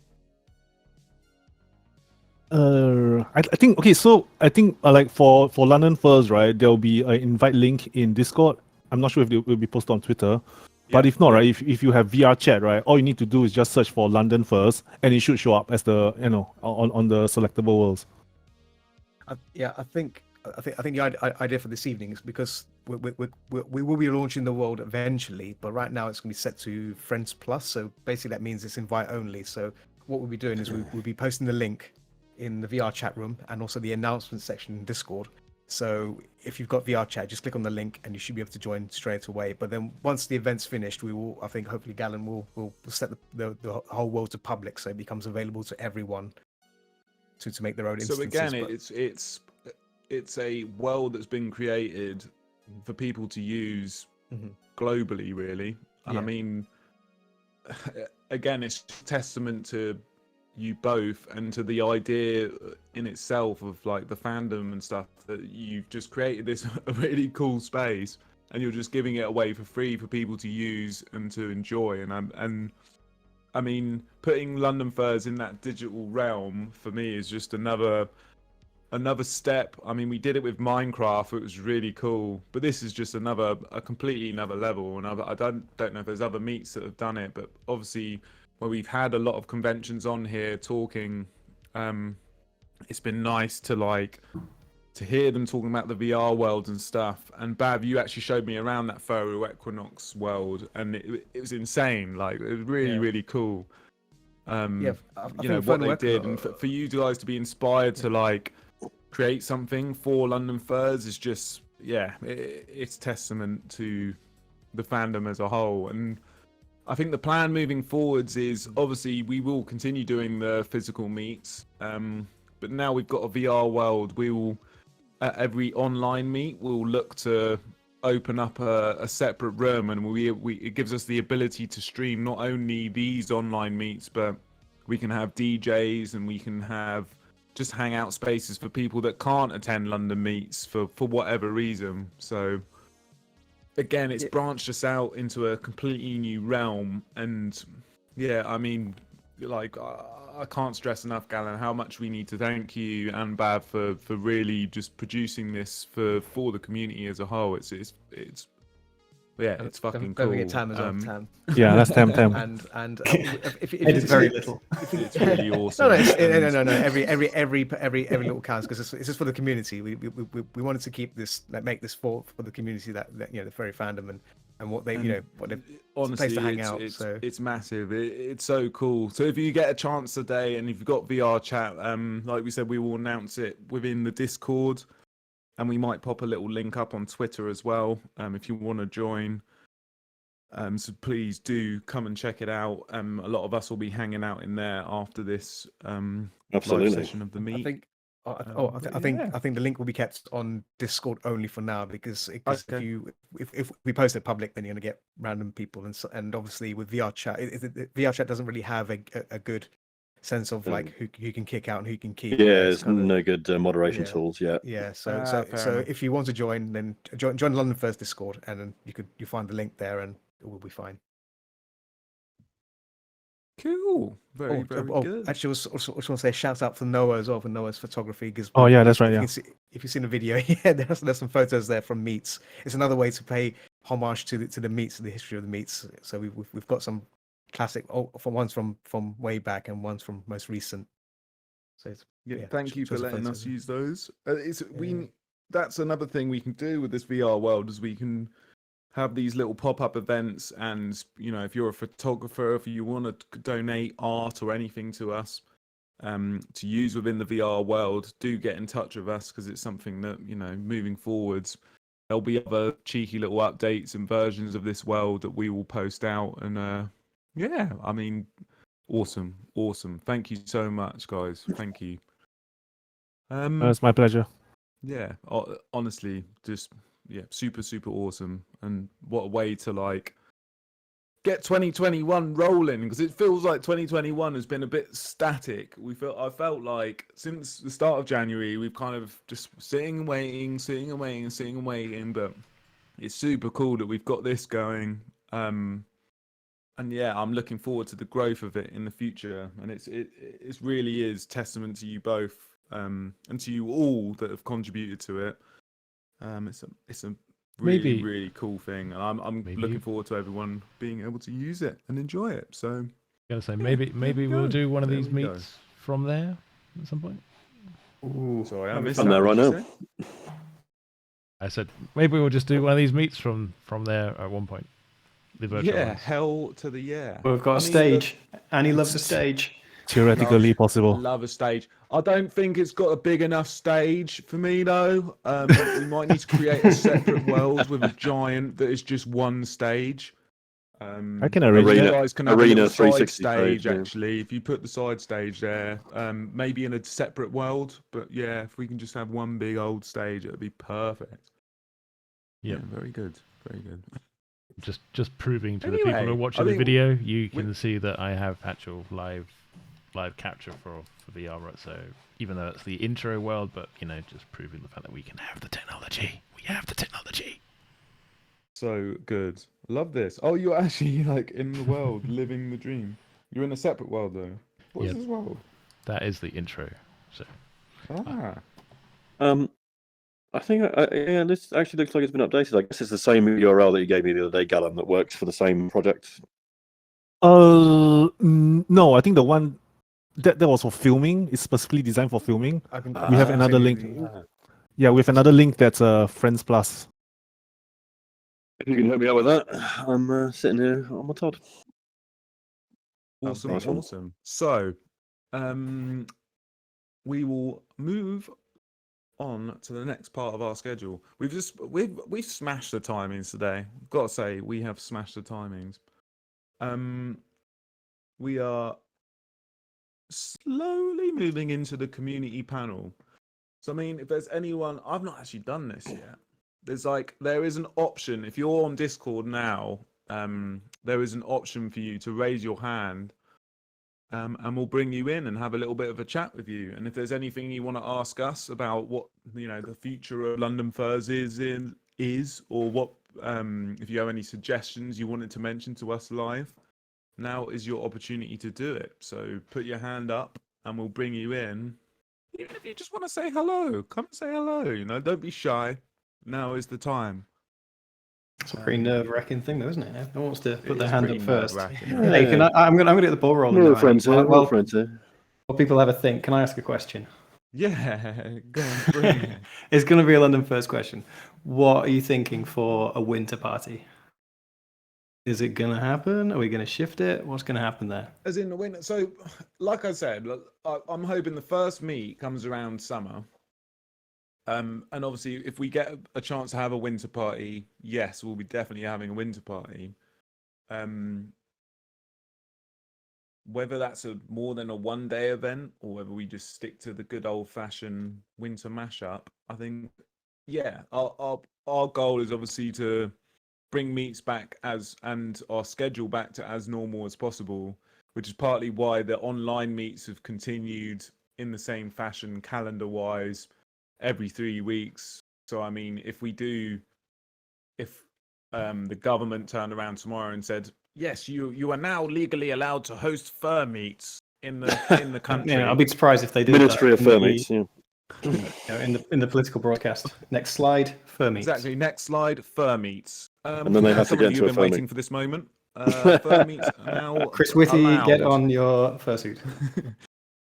I think okay. So I think like for LondonFurs, right, there will be an invite link in Discord. I'm not sure if it will be posted on Twitter, but if not, right, if you have VRChat, right, all you need to do is just search for LondonFurs, and it should show up as the on the selectable worlds. I think the idea for this evening is because we will be launching the world eventually, but right now it's going to be set to Friends Plus. So basically that means it's invite only. So what we'll be doing is we'll be posting the link in the VR chat room and also the announcement section in Discord. So if you've got VR chat, just click on the link and you should be able to join straight away. But then once the event's finished, we will, I think, hopefully Galen will set the whole world to public, so it becomes available to everyone to make their own instances. So again, it's a world that's been created for people to use globally, really. And I mean, again, it's testament to you both and to the idea in itself of like the fandom and stuff, that you've just created this a really cool space and you're just giving it away for free for people to use and to enjoy. And I mean, putting LondonFurs in that digital realm for me is just another step. I mean, we did it with Minecraft, it was really cool, but this is just a completely another level. And I don't know if there's other meets that have done it, but obviously where we've had a lot of conventions on here talking, it's been nice to like to hear them talking about the VR world and stuff. And Bav, you actually showed me around that Furrow Equinox world, and it was insane. Like, it was really, really cool. I You think know what Furrow they did, and for you guys to be inspired to like create something for London Furs is just, it's testament to the fandom as a whole. And I think the plan moving forwards is obviously we will continue doing the physical meets, but now we've got a VR world. We will, at every online meet, we'll look to open up a separate room, and it gives us the ability to stream not only these online meets, but we can have DJs and we can have just hangout spaces for people that can't attend London meets for whatever reason. So again, it's branched us out into a completely new realm. And I mean, like, I can't stress enough, Galen, how much we need to thank you and Bav for really just producing this for the community as a whole. It's fucking cool. Don't forget Tam as well. Tam. Yeah, that's Tam. And if It's very little. It's really awesome. No. Every little counts, because it's just for the community. We wanted to keep this, like, make this for the community that the furry fandom and what they what they honestly, place to hang out. It's massive. It's so cool. So if you get a chance today, and if you've got VRChat, like we said, we will announce it within the Discord, and we might pop a little link up on Twitter as well, if you want to join. So please do come and check it out. A lot of us will be hanging out in there after this live session of the meet. I think the link will be kept on Discord only for now, because if we post it public, then you're gonna get random people, and obviously with VRChat, VRChat doesn't really have a good sense of like who can kick out and who can keep. Yeah, there's no good moderation tools yet. Yeah, so if you want to join, then join London First Discord, and then you find the link there, and it will be fine. Cool. Very good. Actually, I also want to say shout out for Noah as well, for Noah's photography. Because that's right. If you've seen the video, there's some photos there from meets. It's another way to pay homage to the meets, the history of the meets. So we've got some classic, ones from way back and ones from most recent. So thank you for letting us use those. That's another thing we can do with this VR world, is we can have these little pop-up events, and if you're a photographer, if you want to donate art or anything to us to use within the VR world, do get in touch with us, because it's something that moving forwards there'll be other cheeky little updates and versions of this world that we will post out. And I mean, awesome. Thank you so much, guys. Thank you. It's my pleasure. Yeah, honestly, just super awesome. And what a way to like get 2021 rolling, because it feels like 2021 has been a bit static. I felt like since the start of January we've kind of just sitting and waiting, but it's super cool that we've got this going. And I'm looking forward to the growth of it in the future, and it really is testament to you both, and to you all that have contributed to it. It's a really cool thing, and I'm looking forward to everyone being able to use it and enjoy it. So I'm gonna say maybe we'll do one of these meets from there at some point. Ooh, sorry, I missed I'm there right now. I said maybe we'll just do one of these meets from there at one point. The virtual ones. Hell to the yeah. We've got a stage. Annie loves a stage. Theoretically possible. Love a stage. I don't think it's got a big enough stage for me though. We might need to create a separate world with a giant that is just one stage. I can arrange you that. guys can have Arena a side 360 stage, yeah. actually. If you put the side stage there, maybe in a separate world. But yeah, if we can just have one big old stage, it would be perfect. Yeah, very good. Very good. Just proving to the people who are watching the video, you can see that I have actual live capture for VR, right? So even though it's the intro world, but just proving the fact that we can have the technology. We have the technology. So good. Love this. Oh, you're actually like in the world, living the dream. You're in a separate world though. What's this world? That is the intro. So. I think this actually looks like it's been updated. I guess it's the same URL that you gave me the other day, Galen, that works for the same project. No, I think the one that was for filming is specifically designed for filming. We have another link. Yeah, with another link that's Friends Plus. If you can help me out with that, I'm sitting here on my Todd. Awesome, Nice one. awesome. So, we will move on to the next part of our schedule. We've smashed the timings today. I've got to say, we have smashed the timings. We are slowly moving into the community panel. So I mean, if there's anyone, I've not actually done this yet. There is an option if you're on Discord now. There is an option for you to raise your hand. And we'll bring you in and have a little bit of a chat with you. And if there's anything you want to ask us about what the future of London Furs is, or what if you have any suggestions you wanted to mention to us live, now is your opportunity to do it. So put your hand up, and we'll bring you in. Even if you just want to say hello, come say hello. Don't be shy. Now is the time. It's a pretty nerve-wracking thing, though, isn't it? No one wants to put their hand up first. nerve-wracking. Hey, I'm gonna get the ball rolling. We're now. all friends here. We're all friends here. What people have a think. Can I ask a question? Yeah, go on, bring it. It's going to be a London First question. What are you thinking for a winter party? Is it going to happen? Are we going to shift it? What's going to happen there? As in the winter. So, like I said, I'm hoping the first meet comes around summer. And obviously, if we get a chance to have a winter party, yes, we'll be definitely having a winter party. Whether that's more than a one-day event, or whether we just stick to the good old-fashioned winter mashup, I think, yeah, our goal is obviously to bring meets back and our schedule back to as normal as possible, which is partly why the online meets have continued in the same fashion calendar-wise every 3 weeks. So I mean, if the government turned around tomorrow and said, yes, you are now legally allowed to host fur meets in the country. Yeah, I'll be surprised if they do. Ministry of Fur Meats, yeah. In the political broadcast. Next slide, fur meats. Exactly. Next slide, fur meats. And then they have to get into a been fur waiting meat. for this moment. Fur meats are now Chris Whitty, allowed. get on your fursuit.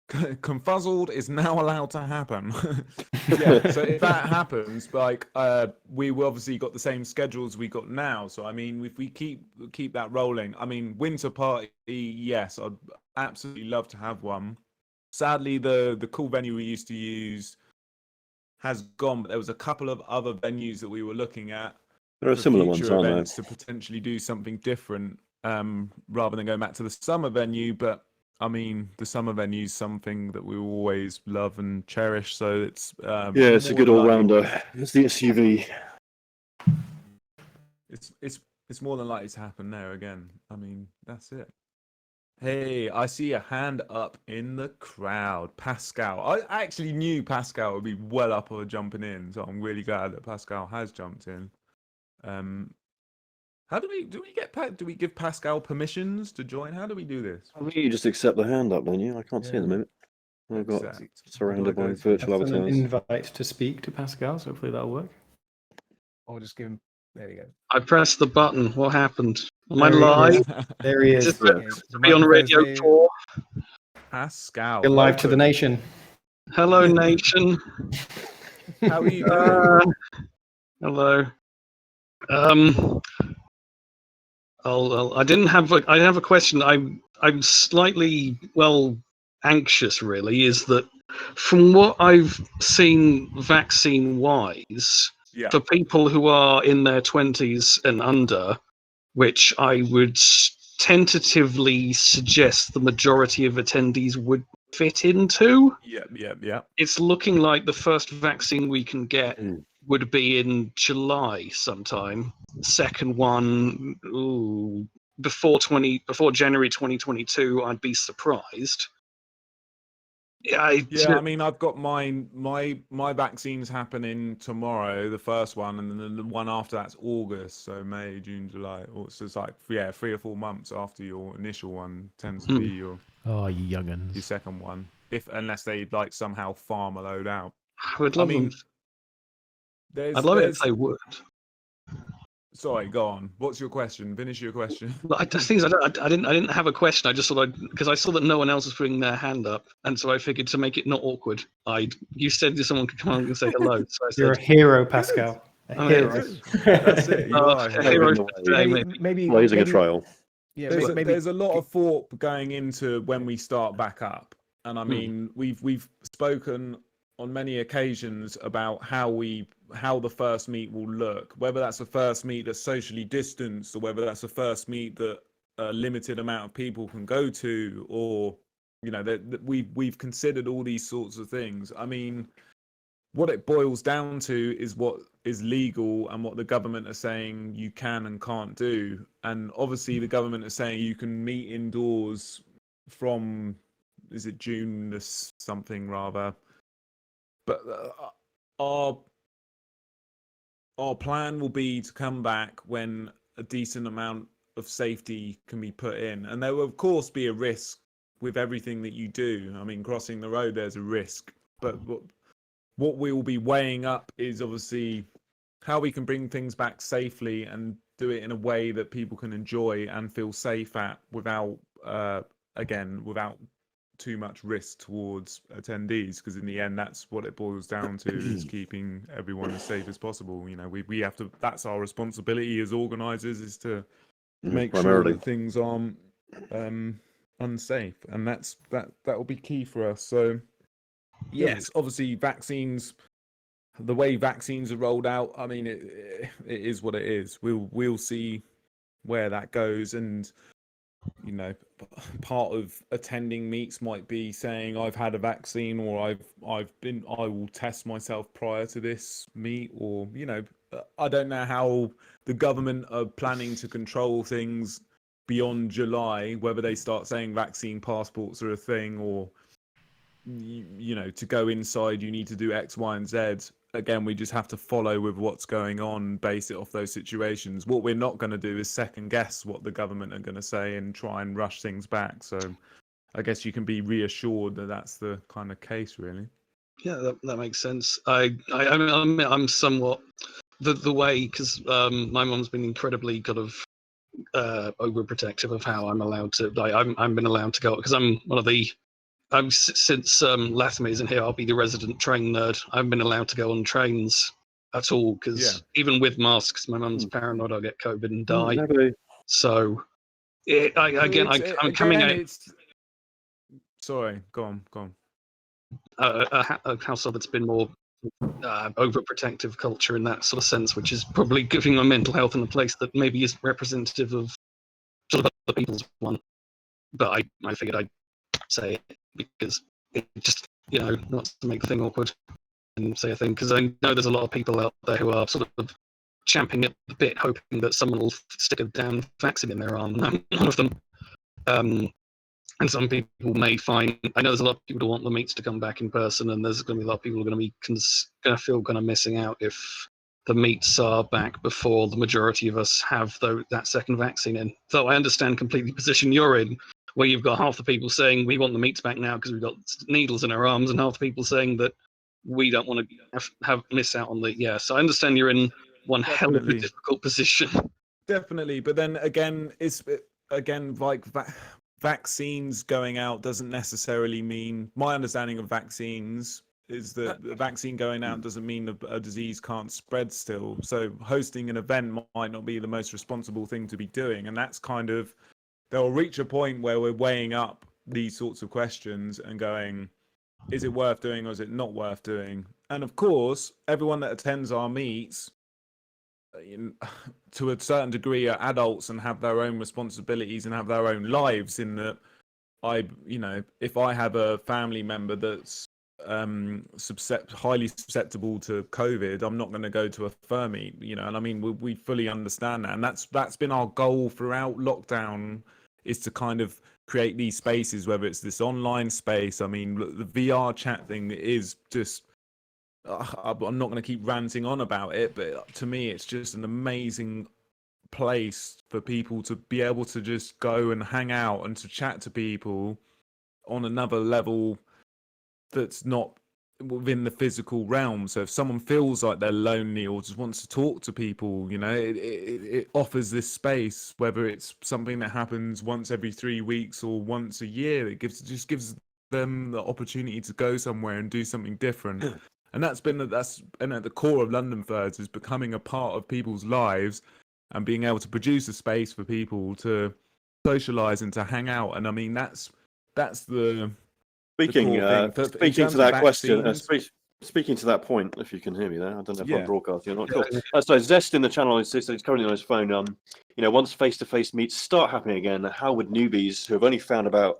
Confuzzled is now allowed to happen. Yeah, so if that happens, we obviously got the same schedules we got now. So I mean, if we keep that rolling, I mean, winter party, yes, I'd absolutely love to have one. Sadly, the cool venue we used to use has gone, but there was a couple of other venues that we were looking at. There are similar ones, aren't there? To potentially do something different, rather than going back to the summer venue, but. I mean, the summer venue is something that we always love and cherish. So it's it's a good all-rounder. It's the SUV. It's more than likely to happen there again. I mean, that's it. Hey, I see a hand up in the crowd. Pascal. I actually knew Pascal would be well up for jumping in, so I'm really glad that Pascal has jumped in. How do we give Pascal permissions to join? How do we do this? I think you just accept the hand up, don't you? I can't see at the moment. I've got surrounded by virtual An avatars. invite to speak to Pascal, so hopefully that'll work. I'll just give him. There we go. I pressed the button. What happened? Am I live? There he is. Just Yeah, be on Radio 4. Pascal. You're live to the nation. Hello, nation. How are you doing? Hello. I didn't have. I have a question. I'm slightly anxious. Really, is that from what I've seen, vaccine-wise, for people who are in their 20s and under, which I would tentatively suggest the majority of attendees would fit into. Yeah. It's looking like the first vaccine we can get would be in July sometime. Second one, before January 2022, I'd be surprised. I mean, I've got my vaccines happening tomorrow, the first one, and then the one after that's August, so May, June, July. So it's like 3 or 4 months after your initial one tends to be your young'uns. Your second one, unless they somehow farm a load out. I would love them. I'd love it if they would. Sorry, go on. What's your question? Finish your question. I didn't have a question. I just thought because I saw that no one else was putting their hand up, and so I figured to make it not awkward, you said that someone could come on and say hello. So I said, You're a hero, Pascal. A hero. That's it. You are. a hero Maybe- for today, maybe. maybe Blazing a maybe- trail. Yeah, There's, maybe there's a lot of thought going into when we start back up, and I mean we've spoken on many occasions about how the first meet will look, whether that's a first meet that's socially distanced or whether that's a first meet that a limited amount of people can go to, or that we've considered all these sorts of things. I mean, what it boils down to is what is legal and what the government are saying you can and can't do. And obviously the government are saying you can meet indoors from, is it June something rather? But our plan will be to come back when a decent amount of safety can be put in. And there will of course be a risk with everything that you do. I mean, crossing the road, there's a risk. But what we will be weighing up is obviously how we can bring things back safely and do it in a way that people can enjoy and feel safe at without too much risk towards attendees, because in the end that's what it boils down to, is keeping everyone as safe as possible. We have to, that's our responsibility as organizers, is to make sure that things aren't unsafe, and that will be key for us. So yes, obviously vaccines, the way vaccines are rolled out, I mean it is what it is. We'll see where that goes, and part of attending meets might be saying I've had a vaccine, or I will test myself prior to this meet, or I don't know how the government are planning to control things beyond July, whether they start saying vaccine passports are a thing, or to go inside you need to do X, Y, and Z. Again, we just have to follow with what's going on, base it off those situations. What we're not going to do is second guess what the government are going to say and try and rush things back. So I guess you can be reassured that that's the kind of case, really. Yeah, that makes sense. I'm somewhat the way, because my mum's been incredibly kind of overprotective of how I'm allowed to. I've been allowed to go, because I'm one of the. Since Latham isn't here, I'll be the resident train nerd. I haven't been allowed to go on trains at all, because even with masks, my mum's paranoid I'll get COVID and die. Exactly. So, I'm coming out. Sorry, go on. A household that's been more overprotective culture in that sort of sense, which is probably giving my mental health in a place that maybe isn't representative of sort of other people's one. But I figured I'd say it, because it just, not to make the thing awkward and say a thing, because I know there's a lot of people out there who are sort of champing at the bit, hoping that someone will stick a damn vaccine in their arm. And I'm one of them. And some people may find, I know there's a lot of people who want the meets to come back in person, and there's going to be a lot of people who are going to feel kind of missing out if the meets are back before the majority of us have that second vaccine in. So I understand completely the position you're in, where you've got half the people saying we want the meets back now because we've got needles in our arms, and half the people saying that we don't want to miss out on the. So I understand you're in one hell of a difficult position. Definitely, but then again, like vaccines going out doesn't necessarily mean. My understanding of vaccines is that the vaccine going out doesn't mean a disease can't spread still. So hosting an event might not be the most responsible thing to be doing, and that's kind of. They'll reach a point where we're weighing up these sorts of questions and going, is it worth doing or is it not worth doing? And of course, everyone that attends our meets, to a certain degree, are adults and have their own responsibilities and have their own lives. In that, if I have a family member that's highly susceptible to COVID, I'm not going to go to a fur meet, and I mean, we fully understand that, and that's been our goal throughout lockdown, is to kind of create these spaces, whether it's this online space. I mean, the VRChat thing is just, I'm not going to keep ranting on about it, but to me, it's just an amazing place for people to be able to just go and hang out and to chat to people on another level that's not within the physical realm. So if someone feels like they're lonely or just wants to talk to people, you know, it offers this space, whether it's something that happens once every 3 weeks or once a year. It just gives them the opportunity to go somewhere and do something different. And that's and at the core of LondonFurs is becoming a part of people's lives and being able to produce a space for people to socialize and to hang out. And I mean, that's the Speaking core thing. In speaking terms to of that question, vaccines, speaking to that point, if you can hear me there, I don't know if I'm Yeah. broadcasting or not. Cool. So Zest in the channel is currently on his phone. You know, once face-to-face meets start happening again, how would newbies who have only found out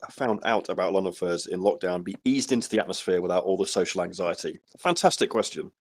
about LondonFurs in lockdown be eased into the atmosphere without all the social anxiety? Fantastic question.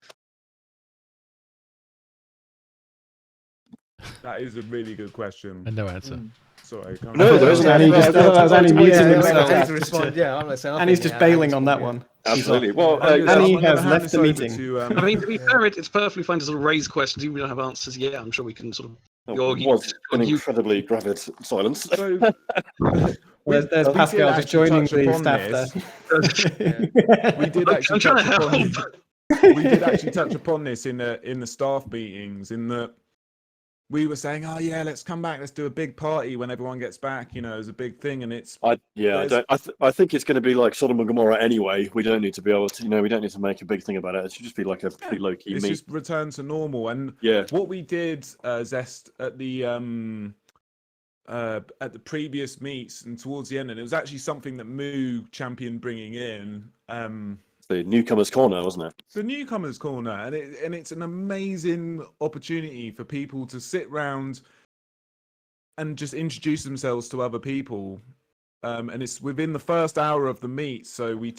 that is a really good question. And no answer. Sorry, can't No, there isn't. Annie just, that was Annie muting himself. I need to respond. Yeah, I'm not saying And he's just bailing on that one. Absolutely. Well, Annie I'm gonna has hand left this the over meeting. to, I mean, to be fair, it's perfectly fine to sort of raise questions. Even if we don't have answers yet, I'm sure we can sort of. was an incredibly gravid silence. So There's we Pascal did just joining actually the touch staff upon there. we did Look, actually I'm trying touch to upon help. we did actually touch upon this in the staff meetings, in that we were saying, oh yeah, let's come back, let's do a big party when everyone gets back, you know, as a big thing. And it's I think it's going to be like Sodom and Gomorrah anyway. We don't need to be able to, we don't need to make a big thing about it. It should just be like a pretty low key it's meet. just return to normal. And Yeah. what we did, Zest, at the previous meets and towards the end, and it was actually something that Moo championed bringing in. The newcomers' corner, wasn't it? The newcomers' corner, and it's an amazing opportunity for people to sit round and just introduce themselves to other people. And it's within the first hour of the meet, so we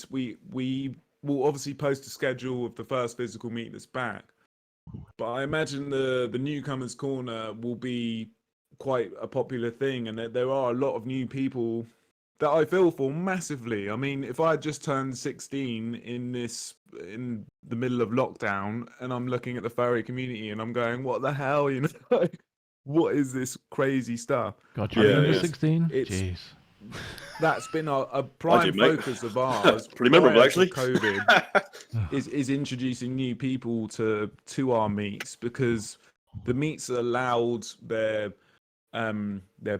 will obviously post a schedule of the first physical meet that's back. But I imagine the newcomers' corner will be quite a popular thing, and there are a lot of new people that I feel for massively. I mean, if I had just turned 16 in the middle of lockdown, and I'm looking at the furry community and I'm going, what the hell, you know, like, what is this crazy stuff? God, you're Yeah, under yeah. 16? It's- Jeez. That's been a prime mate. focus of ours. Pretty memorable, prior to actually. COVID is introducing new people to our meets, because the meets are loud. They're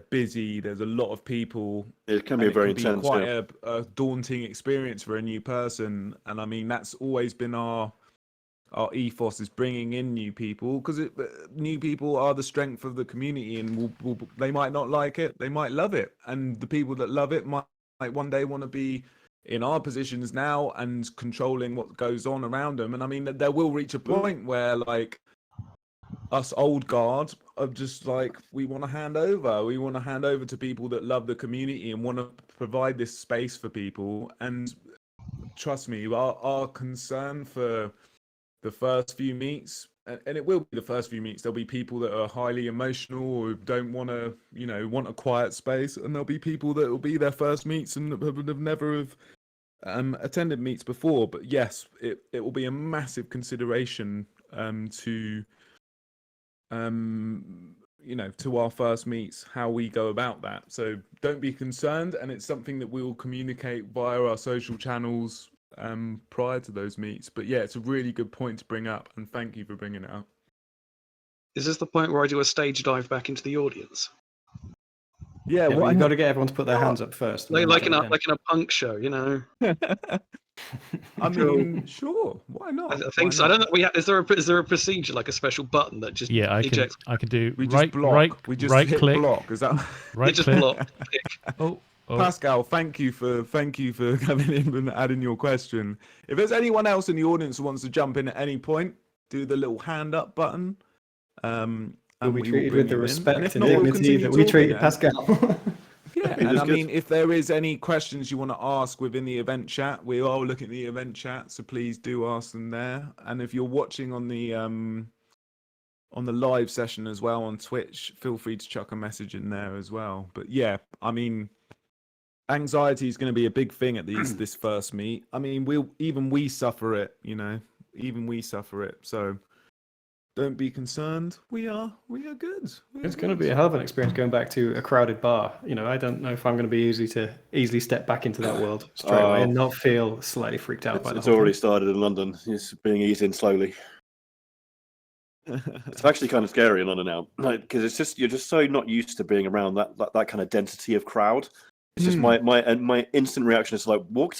busy. There's a lot of people. It can be and very it can intense. be quite Yeah. a daunting experience for a new person. And I mean, that's always been our ethos, is bringing in new people, because new people are the strength of the community, and they might not like it, they might love it, and the people that love it might one day want to be in our positions now and controlling what goes on around them. And I mean, there will reach a point where, like, us old guard are just like, we want to hand over to people that love the community and want to provide this space for people. And trust me, our concern for the first few meets, and it will be the first few meets, there'll be people that are highly emotional or don't want to, want a quiet space, and there'll be people that will be their first meets and have never attended meets before. But yes, it will be a massive consideration to to our first meets, how we go about that. So don't be concerned, and it's something that we'll communicate via our social channels prior to those meets. But yeah, it's a really good point to bring up, and thank you for bringing it up. Is this the point where I do a stage dive back into the audience? Yeah, But you've got to get everyone to put their hands up first. Like in a punk show, you know? I mean, sure, why not? I think so. I don't know. Is there a procedure, like a special button that just ejects? I can do We right just block. right We just right hit click. block. Is that Right just click. block. Oh. Pascal, thank you for coming in and adding your question. If there's anyone else in the audience who wants to jump in at any point, do the little hand up button. We'll And be we will treated bring with the you in. respect if and not, we'll dignity continue that we treated talking. Pascal. Yeah, and I mean, if there is any questions you want to ask within the event chat, we are looking at the event chat, so please do ask them there. And if you're watching on the live session as well on Twitch, feel free to chuck a message in there as well. But yeah, I mean, anxiety is going to be a big thing at this first meet. I mean, we suffer it, even we suffer it. So don't be concerned. We are good. It's going to be a hell of an experience going back to a crowded bar. You know, I don't know if I'm going to be easily step back into that world straight away and not feel slightly freaked out by the It's whole already thing. started in London. It's being eased in slowly. It's actually kind of scary in London now, because it's just you're just so not used to being around that kind of density of crowd. It's just my instant reaction is like walk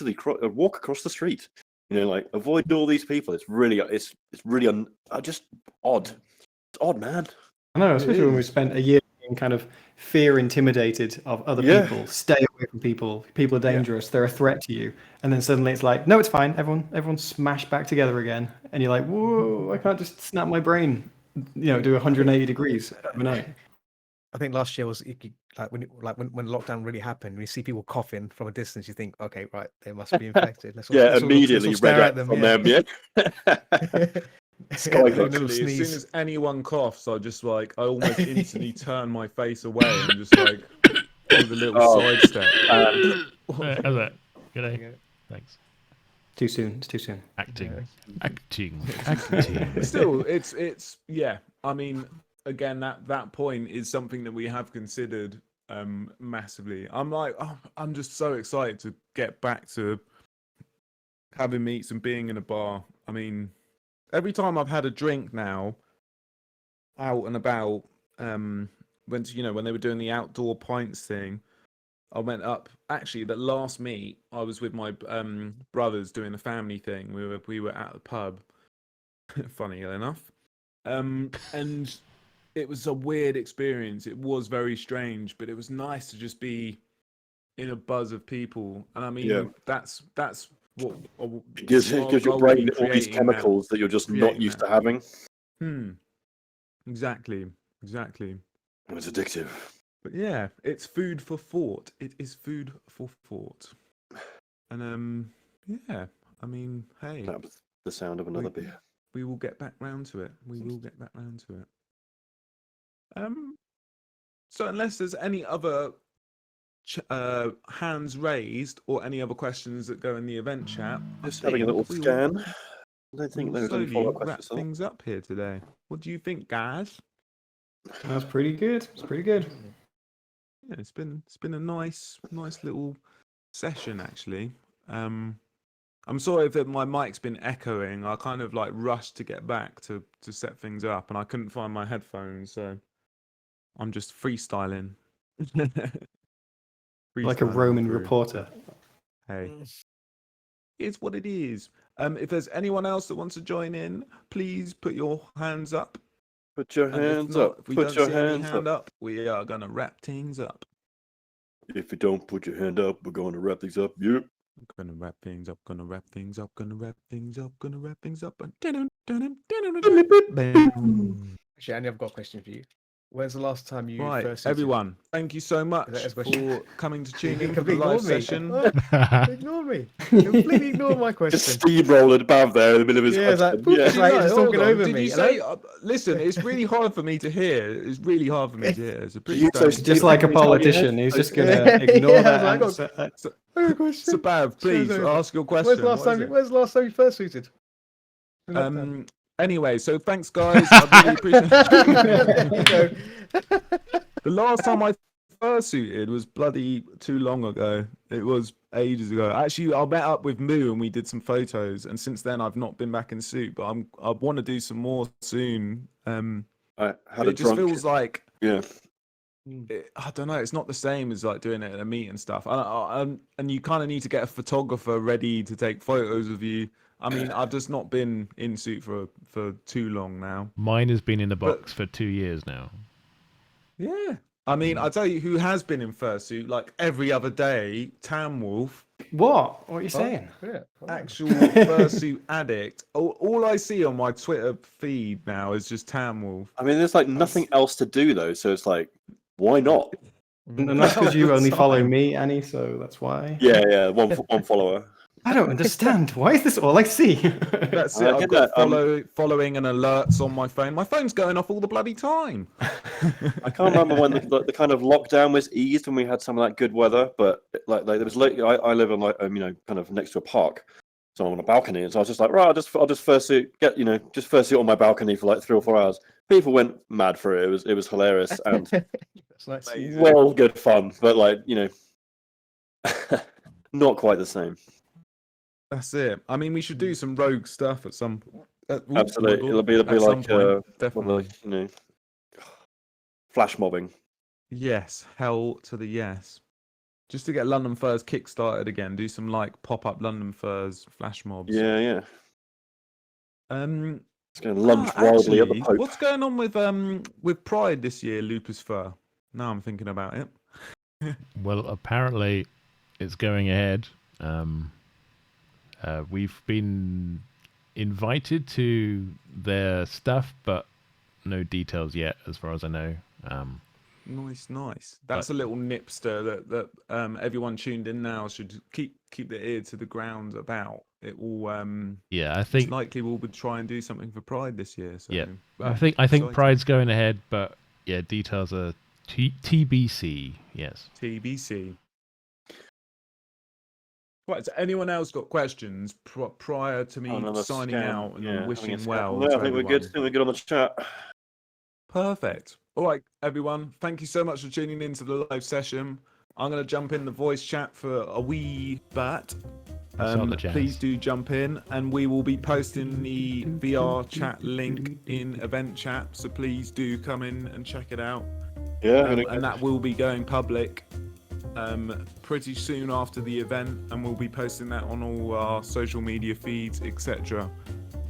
across the street. You know, like avoid all these people. It's really just odd. It's odd, man. I know, especially when we spent a year being kind of fear intimidated of other people. Stay away from people. People are dangerous. They're a threat to you. And then suddenly it's like, no, it's fine. Everyone smashed back together again. And you're like, whoa, I can't just snap my brain. You know, do 180 degrees overnight. I think last year was when lockdown really happened. When you see people coughing from a distance, you think, okay, right, they must be infected. Let's all immediately stare read at them. from them. Yeah. Literally, as soon as anyone coughs, I almost instantly turn my face away and just like give a little sidestep. How's that? G'day. Thanks. Too soon. It's too soon. Acting. Still, it's yeah. I mean, again, that point is something that we have considered massively. I'm just so excited to get back to having meets and being in a bar. I mean, every time I've had a drink now, out and about, when they were doing the outdoor pints thing, I went up. Actually, that last meet, I was with my brothers doing a family thing. We were at the pub. Funny enough, and it was a weird experience. It was very strange, but it was nice to just be in a buzz of people. And I mean, that's what it gives your brain all these chemicals that you're just not used to having. Exactly. It was addictive. But yeah, it's food for thought. It is food for thought. And yeah, I mean, hey, That was the sound of another beer. we will get back round to it. So unless there's any other hands raised or any other questions that go in the event chat, Just having a little scan. I don't think there's any follow-up wrap questions. things up here today. What do you think, guys? That's pretty good. It's pretty good. Yeah, it's been a nice little session actually. I'm sorry that my mic's been echoing. I kind of like rushed to get back to set things up, and I couldn't find my headphones, so I'm just freestyling. Like a Roman reporter. Hey, it's what it is. If there's anyone else that wants to join in, please put your hands up. Put your hands up. If we Put don't your see any hands hand up. up, we are gonna wrap things up. If you don't put your hand up, we're going to wrap things up. Yep. Gonna wrap things up. Gonna wrap things up. Gonna wrap things up. Gonna wrap things up. Actually, Andy, I've got a question for you. When's the last time you Right, first everyone, thank you so much Is that a question? for coming to tune You in for the completely live ignored me. session. Oh, ignore me. Completely ignored my question. Just steamrolled above there in the middle of his Yeah, it's like, question. boop, it's like he's just hold talking on. over Did me. you say? Listen, it's really hard for me to hear. It's really hard for me to hear. It's a pretty. You so strange- Just like a politician, he's just going to ignore Yeah, that I was answer. So, Bav, please ask your question. When's the last time you first suited? Anyway, so thanks, guys. I really appreciate There you go. The last time I fursuited was bloody too long ago. It was ages ago. Actually, I met up with Moo and we did some photos, and since then I've not been back in suit. But I want to do some more soon. I had a It just drunk. feels like Yeah. I don't know. It's not the same as like doing it at a meet and stuff. And you kind of need to get a photographer ready to take photos of you. I mean, I've just not been in suit for too long now. Mine has been in the box for 2 years now. Yeah. I mean, I tell you who has been in fursuit like every other day, Tam Wolf. What? What are you saying? Yeah. Actual fursuit addict. All I see on my Twitter feed now is just Tam Wolf. I mean, there's like nothing else to do though, so it's like, why not? And that's because you only follow me, Annie, so that's why. Yeah, one follower. I don't understand. Why is this all I see? That's it. I I've get got that, following and alerts on my phone. My phone's going off all the bloody time. I can't remember when the kind of lockdown was eased when we had some of that good weather, but like there was I live on like kind of next to a park, So I'm on a balcony, and so I was just like, right, I'll just fursuit, just fursuit on my balcony for like 3 or 4 hours. People went mad for it. It was hilarious and That's nice. well, good fun, but like not quite the same. That's it. I mean, we should do some rogue stuff at some. Absolutely, it'll be at some like point, definitely. Flash mobbing. Yes, hell to the yes. Just to get London Furs kickstarted again, do some like pop-up London Furs flash mobs. Yeah. It's going to lunge wildly at the Pope. What's going on with Pride this year, Lupus Fur? Now I'm thinking about it. Well, apparently it's going ahead. We've been invited to their stuff, but no details yet, as far as I know. Nice. That's a little nipster that everyone tuned in now should keep their ear to the ground about. It will. I think likely we'll try and do something for Pride this year. So, I think Pride's going ahead, but yeah, details are TBC. Yes. TBC. Right. So anyone else got questions prior to me signing out and wishing well? No, I think we're good. I think we're good on the chat. Perfect. All right, everyone. Thank you so much for tuning in to the live session. I'm going to jump in the voice chat for a wee bit. Please do jump in, and we will be posting the VR chat link in event chat. So please do come in and check it out. Yeah, and that will be going public pretty soon after the event, and we'll be posting that on all our social media feeds, etc.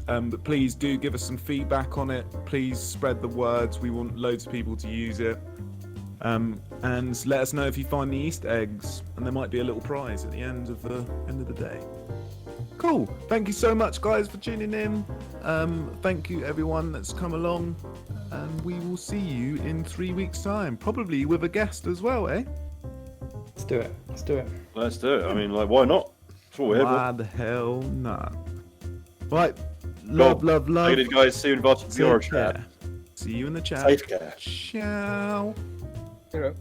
But please do give us some feedback on it. Please spread the words. We want loads of people to use it. And let us know if you find the Easter eggs, and there might be a little prize at the end of the day. Cool. Thank you so much, guys, for tuning in. Thank you, everyone that's come along, and we will see you in 3 weeks' time, probably with a guest as well, eh? Let's do it. Let's do it. I mean, like, why not? That's what we're here for. Why the hell not? Right. Love. Hey, guys. See you in VRChat. See you in the chat. Safe care. Ciao. Zero.